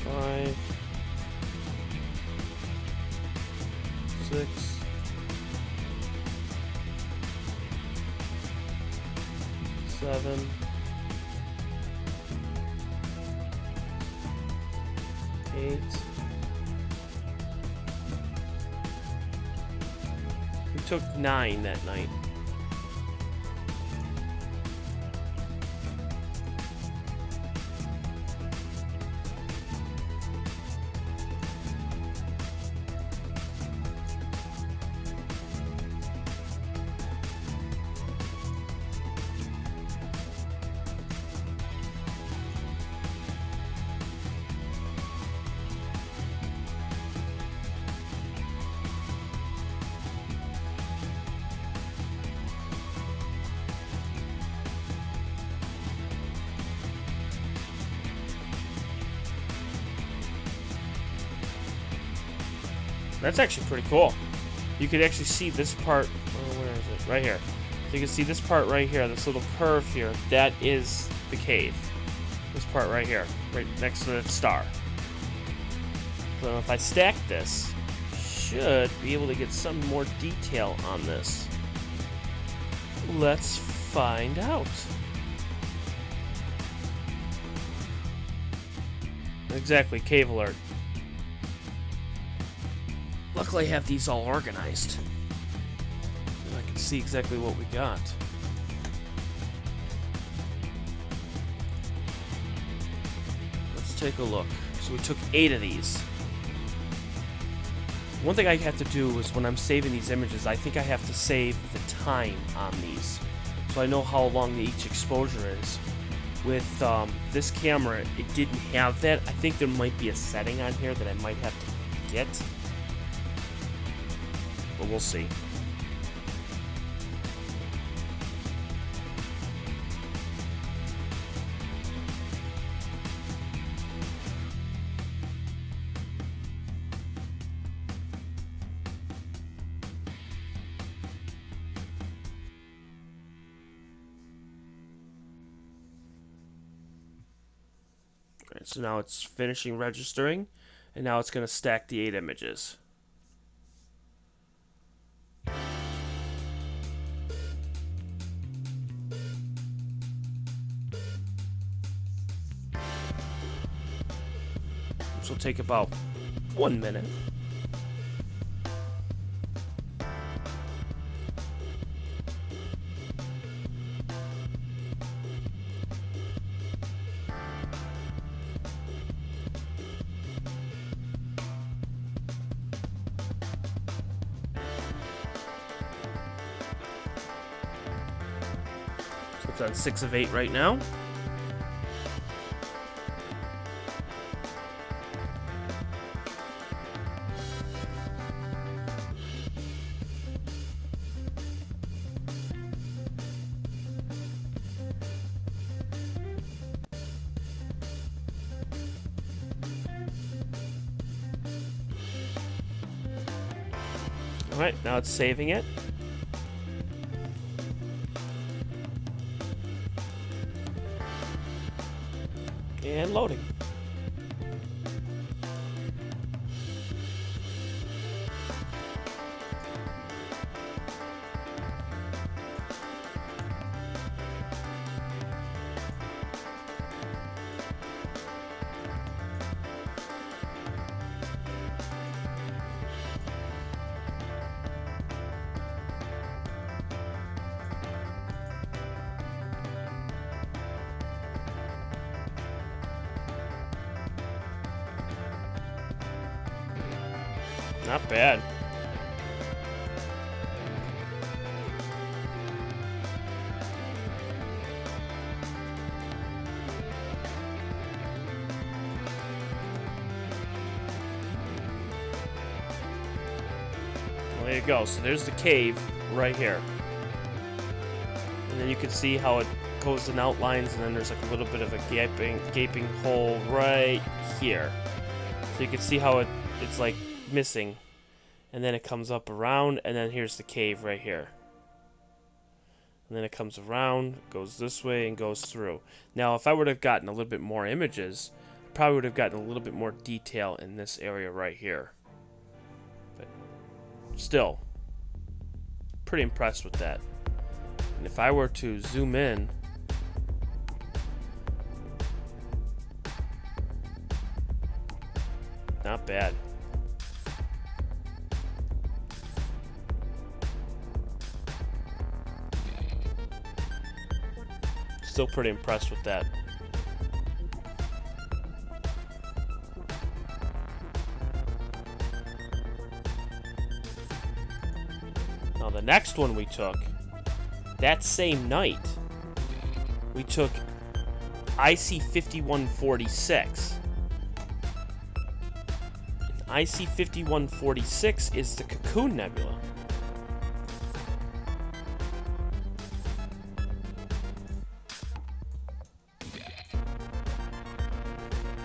Five, 6, 7, 8. We took 9 that night. That's actually pretty cool. You could actually see this part. Oh, where is it? Right here. So you can see this part right here, this little curve here. That is the cave. This part right here, right next to the star. So if I stack this, should be able to get some more detail on this. Let's find out. Exactly, cave alert. Luckily I have these all organized. And I can see exactly what we got. Let's take a look. So we took 8 of these. One thing I have to do is when I'm saving these images, I think I have to save the time on these. So I know how long each exposure is. With this camera, it didn't have that. I think there might be a setting on here that I might have to get. But we'll see. Alright, so now it's finishing registering, and now it's going to stack the 8 images. This will take about 1 minute. So it's on 6 of 8 right now. Alright, now it's saving it. And loading. Not bad. Well, there you go. So there's the cave right here. And then you can see how it goes in outlines, and then there's like a little bit of a gaping hole right here. So you can see how it's like missing. And then it comes up around, and then here's the cave right here. And then it comes around, goes this way, and goes through. Now, if I would have gotten a little bit more images, probably would have gotten a little bit more detail in this area right here. But still, pretty impressed with that. And if I were to zoom in, not bad. Still pretty impressed with that. Now the next one we took, that same night, we took IC 5146. IC 5146 is the Cocoon Nebula.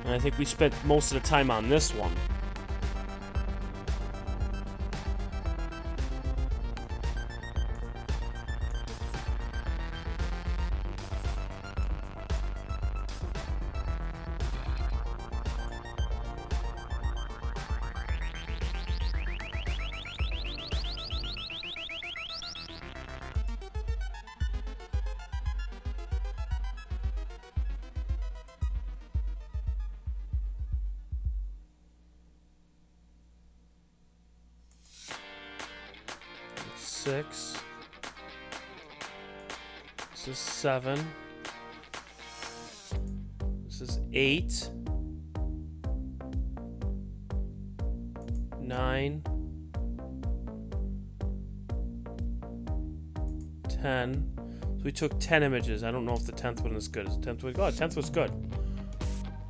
And I think we spent most of the time on this one. Six. This is 7. This is 8. 9. 10. So we took 10 images. I don't know if the 10th one is good. Is the 10th one? Oh, the 10th was good.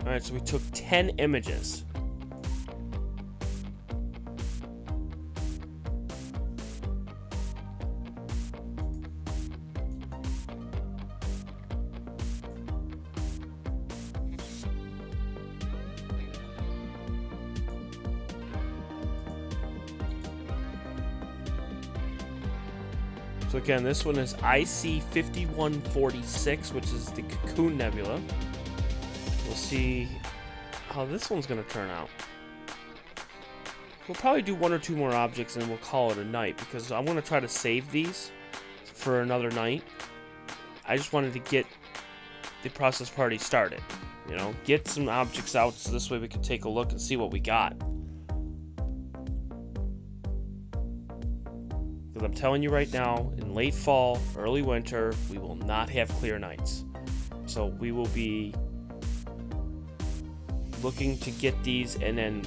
Alright, so we took 10 images. So again, this one is IC 5146, which is the Cocoon Nebula. We'll see how this one's going to turn out. We'll probably do 1 or 2 more objects and we'll call it a night, because I want to try to save these for another night. I just wanted to get the process party started. You know, get some objects out so this way we can take a look and see what we got. Because I'm telling you right now, in late fall, early winter, we will not have clear nights. So we will be looking to get these and then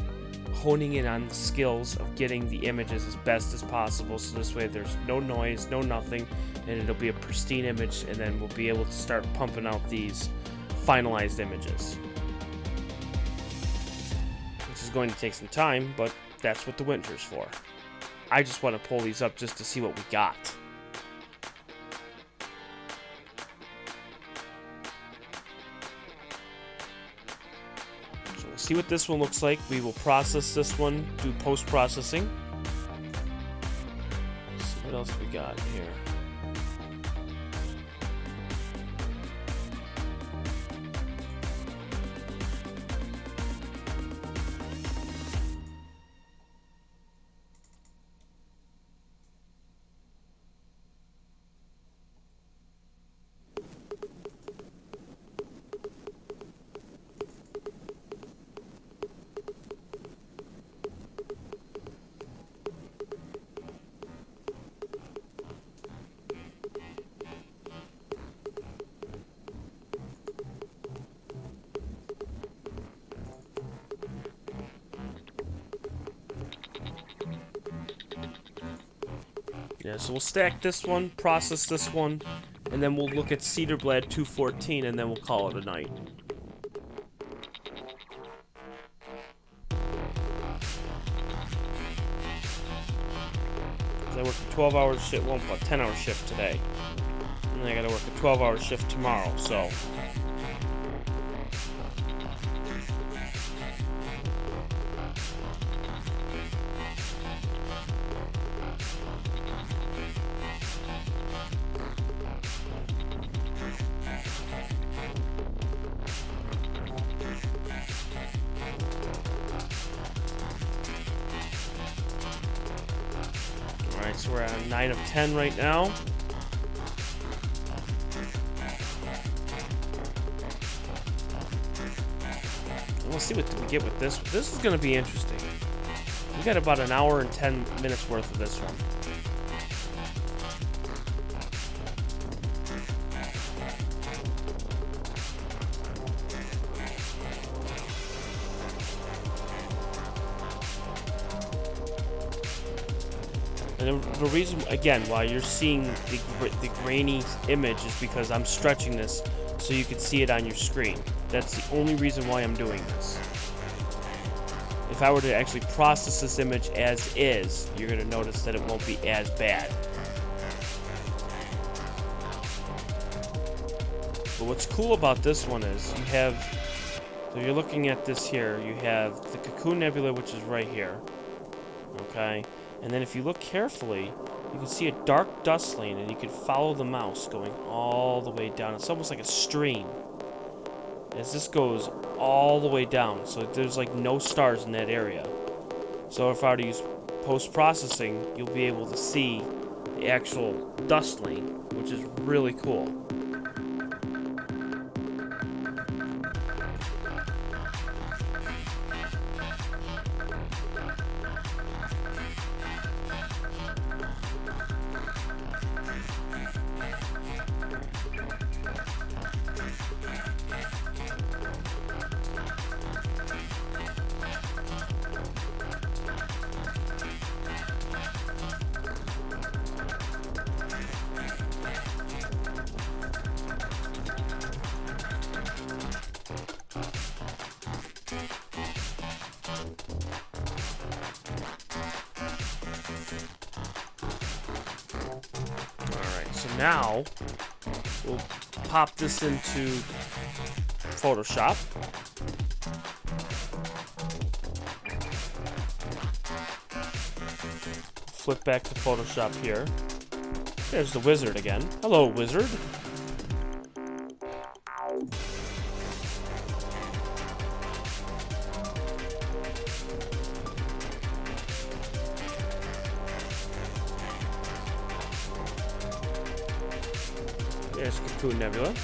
honing in on the skills of getting the images as best as possible. So this way there's no noise, no nothing, and it'll be a pristine image, and then we'll be able to start pumping out these finalized images. Which is going to take some time, but that's what the winter's for. I just want to pull these up just to see what we got. So we'll see what this one looks like. We will process this one, do post-processing. See what else we got here. Yeah, so we'll stack this one, process this one, and then we'll look at Cedar Blade 214, and then we'll call it a night. I worked a 12-hour shift, well, a 10-hour shift today. And then I gotta work a 12-hour shift tomorrow, so. Alright, so we're at a 9 of 10 right now. And we'll see what we get with this. This is going to be interesting. We got about an hour and 10 minutes worth of this one. And the reason, again, why you're seeing the grainy image is because I'm stretching this so you can see it on your screen. That's the only reason why I'm doing this. If I were to actually process this image as is, you're going to notice that it won't be as bad. But what's cool about this one is you have, so you're looking at this here, you have the Cocoon Nebula, which is right here. Okay? And then if you look carefully, you can see a dark dust lane, and you can follow the mouse going all the way down. It's almost like a stream. As this goes all the way down, so there's like no stars in that area. So if I were to use post-processing, you'll be able to see the actual dust lane, which is really cool. So now, we'll pop this into Photoshop. Flip back to Photoshop here. There's the wizard again. Hello, wizard. There's Cocoon Nebula.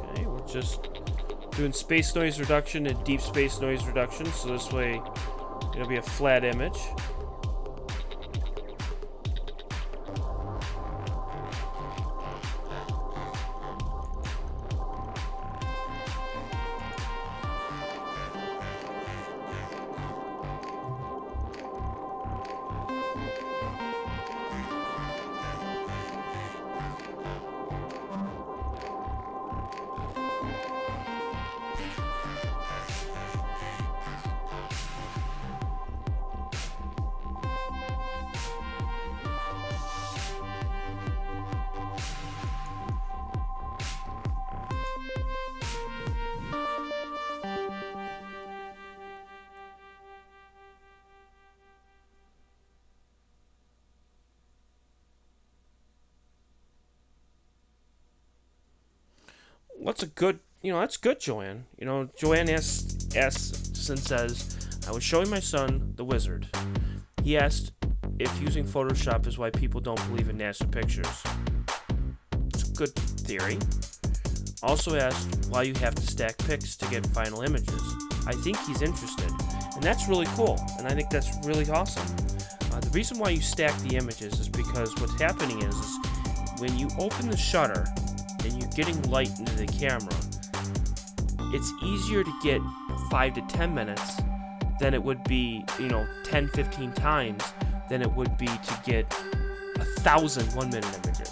Okay, we're just doing space noise reduction and deep space noise reduction, so this way it'll be a flat image. What's a good, that's good, Joanne. Joanne asks and says, I was showing my son the wizard. He asked if using Photoshop is why people don't believe in NASA pictures. It's a good theory. also asked why you have to stack pics to get final images. I think he's interested, and that's really cool, and I think that's really awesome. The reason why you stack the images is because what's happening is when you open the shutter and you're getting light into the camera, it's easier to get 5 to 10 minutes than it would be, 10, 15 times than it would be to get 1,000 1-minute images.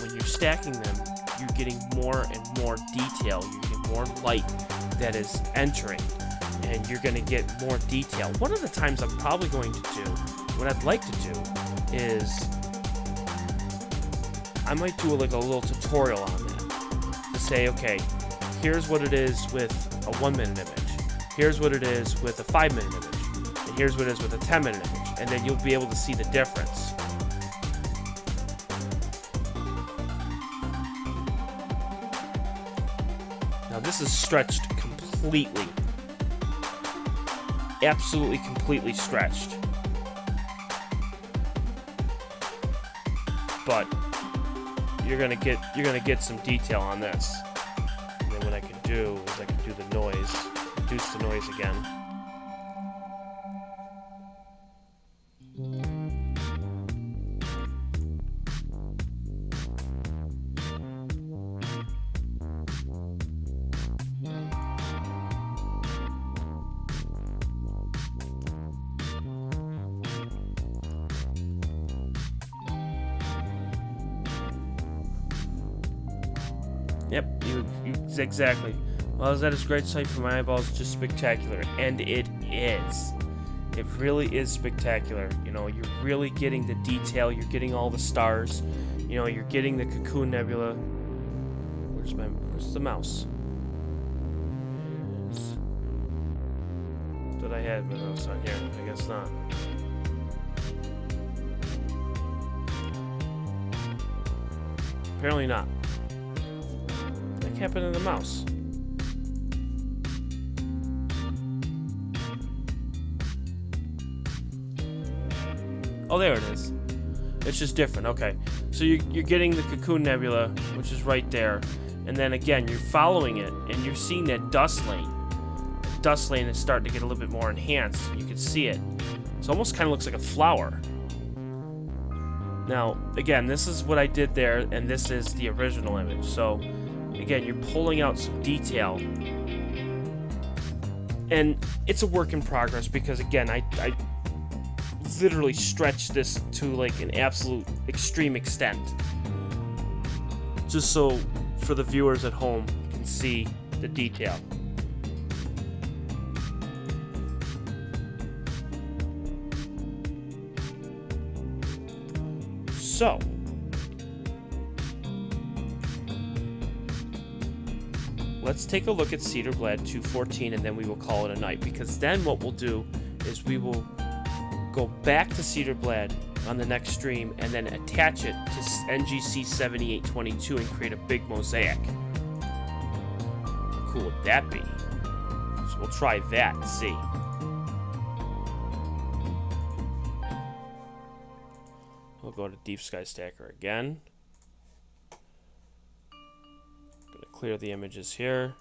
When you're stacking them, you're getting more and more detail, you're getting more light that is entering, and you're going to get more detail. One of the times I'm probably going to do, what I'd like to do, is I might do like a little tutorial on that, to say, okay, here's what it is with a 1-minute image, here's what it is with a 5-minute image, and here's what it is with a 10-minute image, and then you'll be able to see the difference. Now this is stretched completely. Absolutely completely stretched. But you're gonna get some detail on this. And then what I can do is I can do the noise, reduce the noise again. Yep, exactly. Well, is that a great sight for my eyeballs? Just spectacular. And it is. It really is spectacular. You're really getting the detail. You're getting all the stars. You're getting the Cocoon Nebula. Where's the mouse? Did I have my mouse on here? I guess not. Apparently not. What happened to the mouse? Oh, there it is. It's just different. Okay, so you're getting the Cocoon Nebula, which is right there, and then again you're following it, and you're seeing that dust lane. The dust lane is starting to get a little bit more enhanced. You can see it. It almost kind of looks like a flower. Now, again, this is what I did there, and this is the original image. So, again, you're pulling out some detail. And it's a work in progress because, again, I literally stretched this to, like, an absolute extreme extent. Just so, for the viewers at home, can see the detail. So, let's take a look at Cedar Blade 214 and then we will call it a night, because then what we'll do is we will go back to Cedar Blade on the next stream and then attach it to NGC 7822 and create a big mosaic. How cool would that be? So we'll try that and see. We'll go to Deep Sky Stacker again. Gonna clear the images here.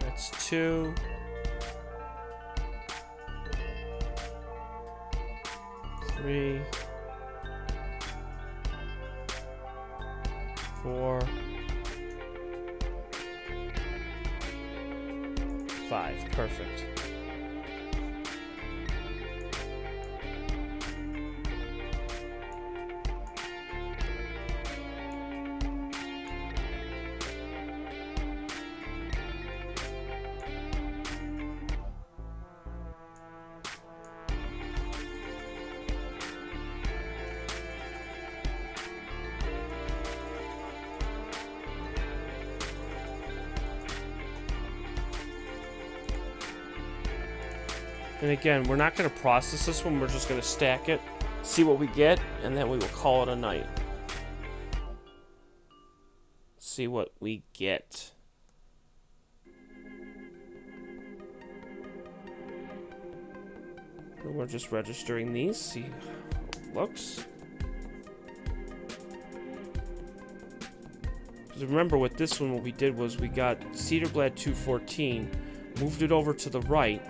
That's 2. 3. 4. 5. Perfect. And again, we're not going to process this one, we're just going to stack it, see what we get, and then we will call it a night. See what we get. And we're just registering these, see how it looks. Because remember with this one, what we did was we got Cedarblad 214, moved it over to the right,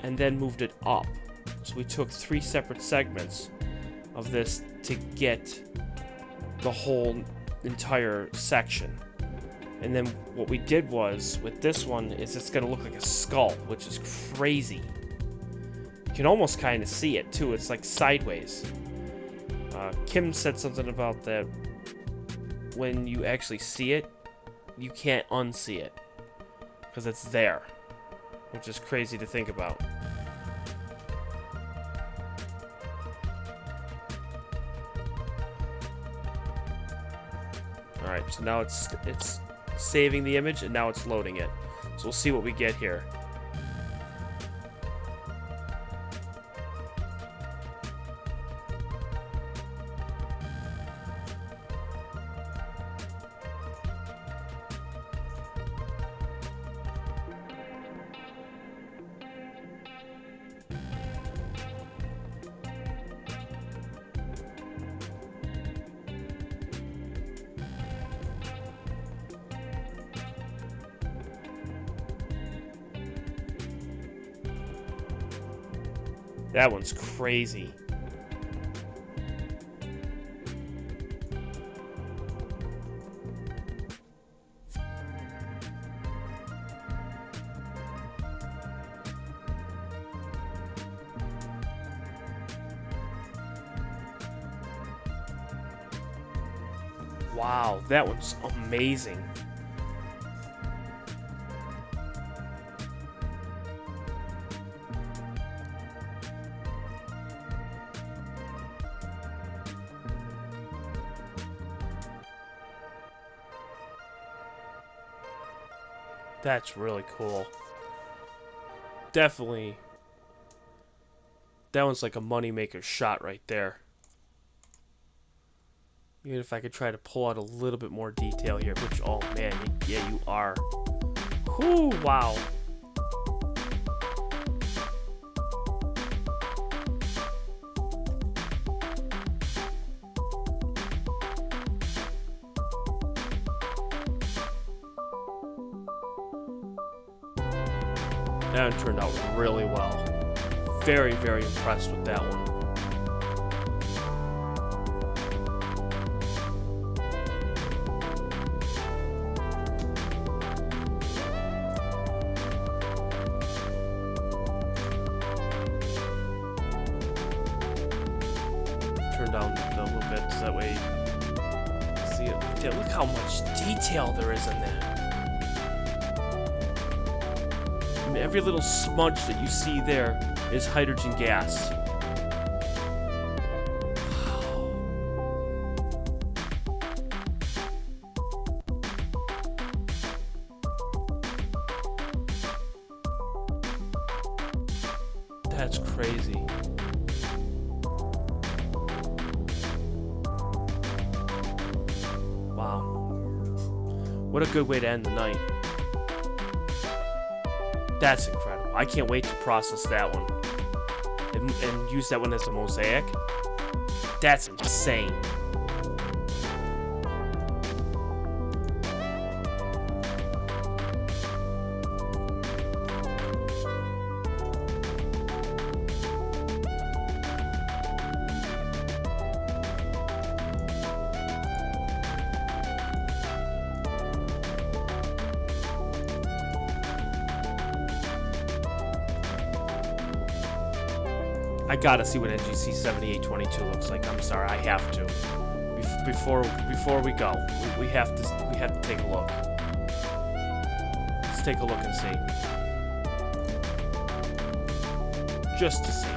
and then moved it up. So we took 3 separate segments of this to get the whole entire section. And then what we did was, with this one, is it's going to look like a skull, which is crazy. You can almost kind of see it, too. It's like sideways. Kim said something about that when you actually see it, you can't unsee it. Because it's there. Which is crazy to think about. Alright, so now it's saving the image, and now it's loading it. So we'll see what we get here. That one's crazy. Wow, that one's amazing. That's really cool. Definitely. That one's like a moneymaker shot right there. Even if I could try to pull out a little bit more detail here, which, oh man, yeah, you are. Whoo, wow. That one turned out really well. Very, very impressed with that one. Turn down a little bit so that way you see it. Look how much detail there is in that. I mean, every little smudge that you see there is hydrogen gas. Wow. That's crazy. Wow. What a good way to end the night. That's incredible. I can't wait to process that one. And use that one as a mosaic. That's insane. I gotta see what NGC 7822 looks like. I'm sorry, I have to. Before we go, we have to take a look. Let's take a look and see. Just to see.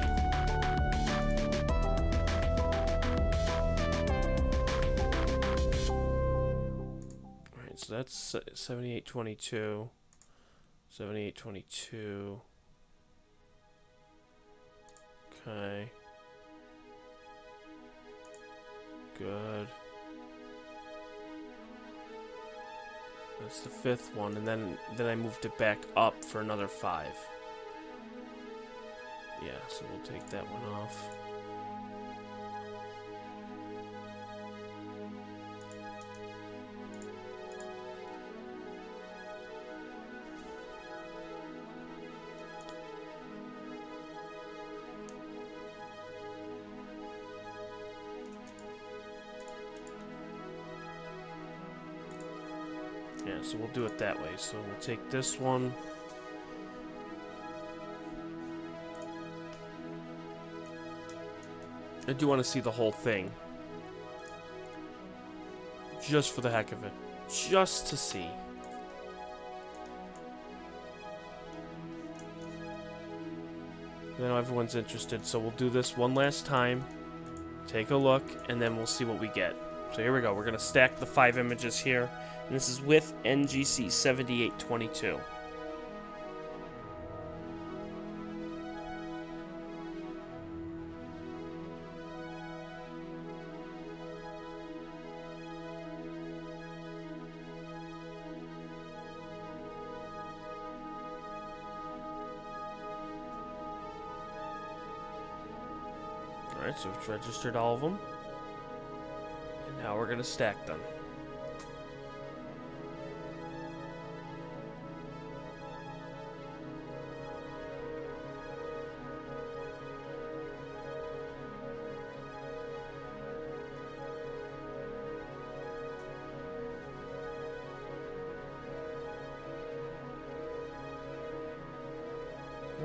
Alright, so that's 7822. 7822. Okay. Good. That's the 5th one, and then I moved it back up for another 5. Yeah, so we'll take that one off. Yeah, so we'll do it that way. So we'll take this one. I do want to see the whole thing. Just for the heck of it. Just to see. I know everyone's interested, so we'll do this one last time. Take a look, and then we'll see what we get. So here we go. We're going to stack the 5 images here. And this is with NGC 7822. Alright, so it's registered all of them. And now we're going to stack them.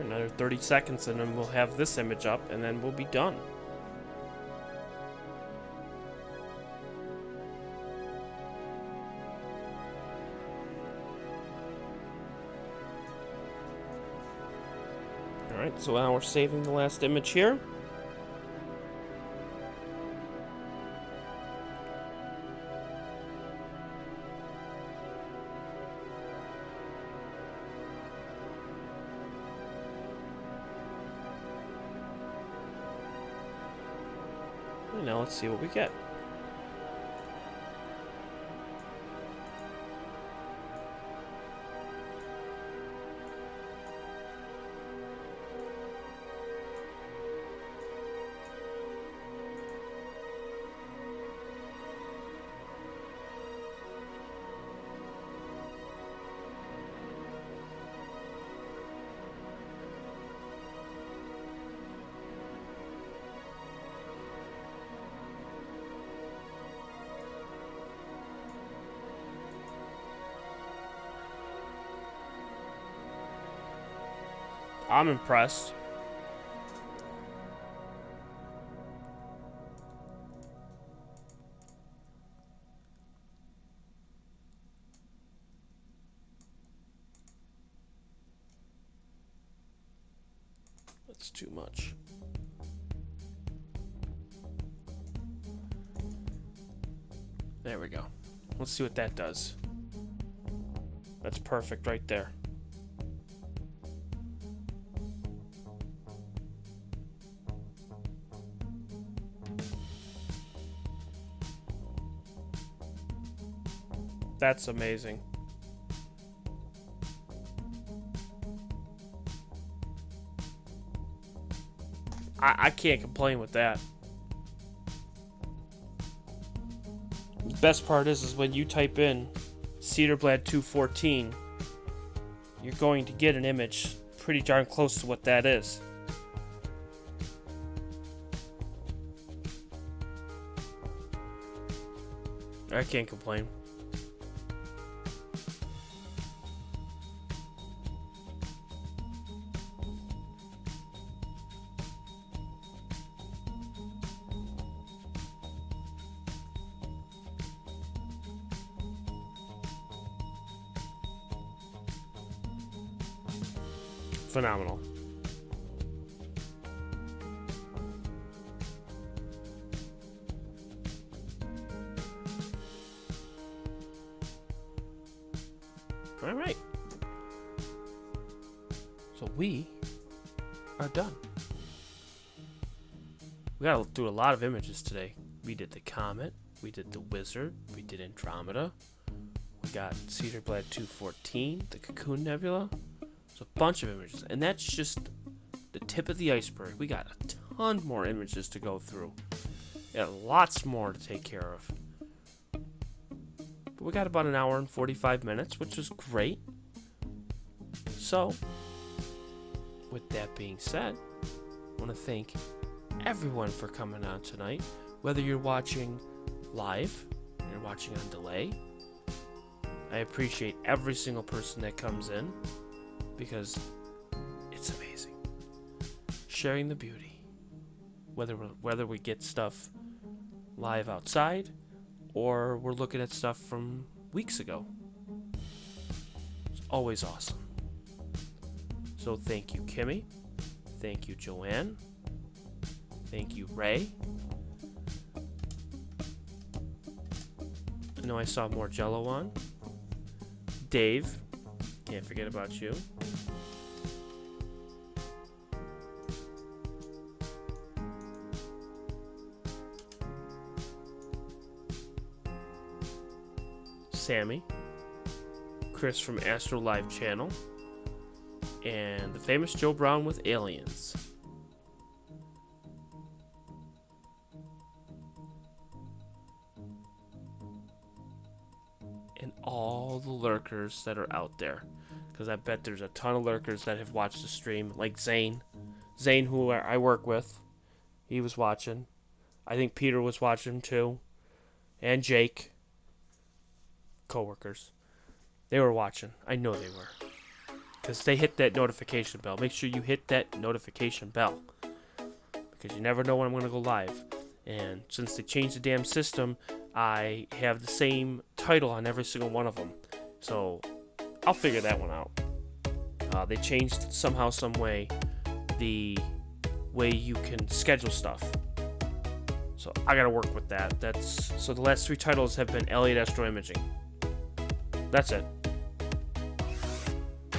Another 30 seconds and then we'll have this image up and then we'll be done. Alright, so now we're saving the last image here. And now let's see what we get. I'm impressed. That's too much. There we go. Let's see what that does. That's perfect right there. That's amazing. I can't complain with that. The best part is when you type in Cedarblad 214, you're going to get an image pretty darn close to what that is. I can't complain. Phenomenal. All right. So we are done. We got to do a lot of images today. We did the Comet, we did the Wizard, we did Andromeda, we got Cedar Blade 214, the Cocoon Nebula. There's a bunch of images, and that's just the tip of the iceberg. We got a ton more images to go through. We got lots more to take care of. But we got about an hour and 45 minutes, which is great. So, with that being said, I want to thank everyone for coming on tonight. Whether you're watching live, you're watching on delay, I appreciate every single person that comes in because it's amazing. Sharing the beauty. Whether we get stuff live outside or we're looking at stuff from weeks ago. It's always awesome. So thank you, Kimmy. Thank you, Joanne. Thank you, Ray. I know I saw more Jello on. Dave. Can't forget about you. Sammy. Chris from Astro Live Channel. And the famous Joe Brown with Aliens. And all the lurkers that are out there. Because I bet there's a ton of lurkers that have watched the stream. Like Zane. Zane, who I work with. He was watching. I think Peter was watching too. And Jake. Co-workers. They were watching. I know they were. Because they hit that notification bell. Make sure you hit that notification bell. Because you never know when I'm going to go live. And since they changed the damn system, I have the same title on every single one of them. So, I'll figure that one out. They changed somehow, some way, the way you can schedule stuff. So, I gotta work with that. So the last 3 titles have been Elliott Astro-Imaging. That's it.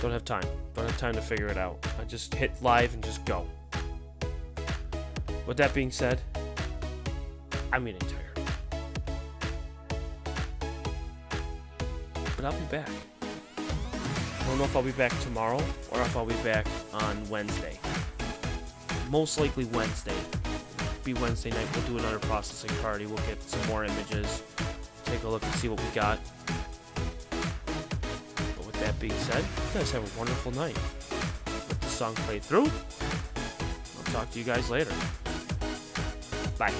Don't have time. Don't have time to figure it out. I just hit live and just go. With that being said, I'm getting tired. But I'll be back. I don't know if I'll be back tomorrow or if I'll be back on Wednesday. Most likely Wednesday. It'll be Wednesday night. We'll do another processing party. We'll get some more images. Take a look and see what we got. That being said, you guys have a wonderful night. Let the song play through. I'll talk to you guys later. Bye.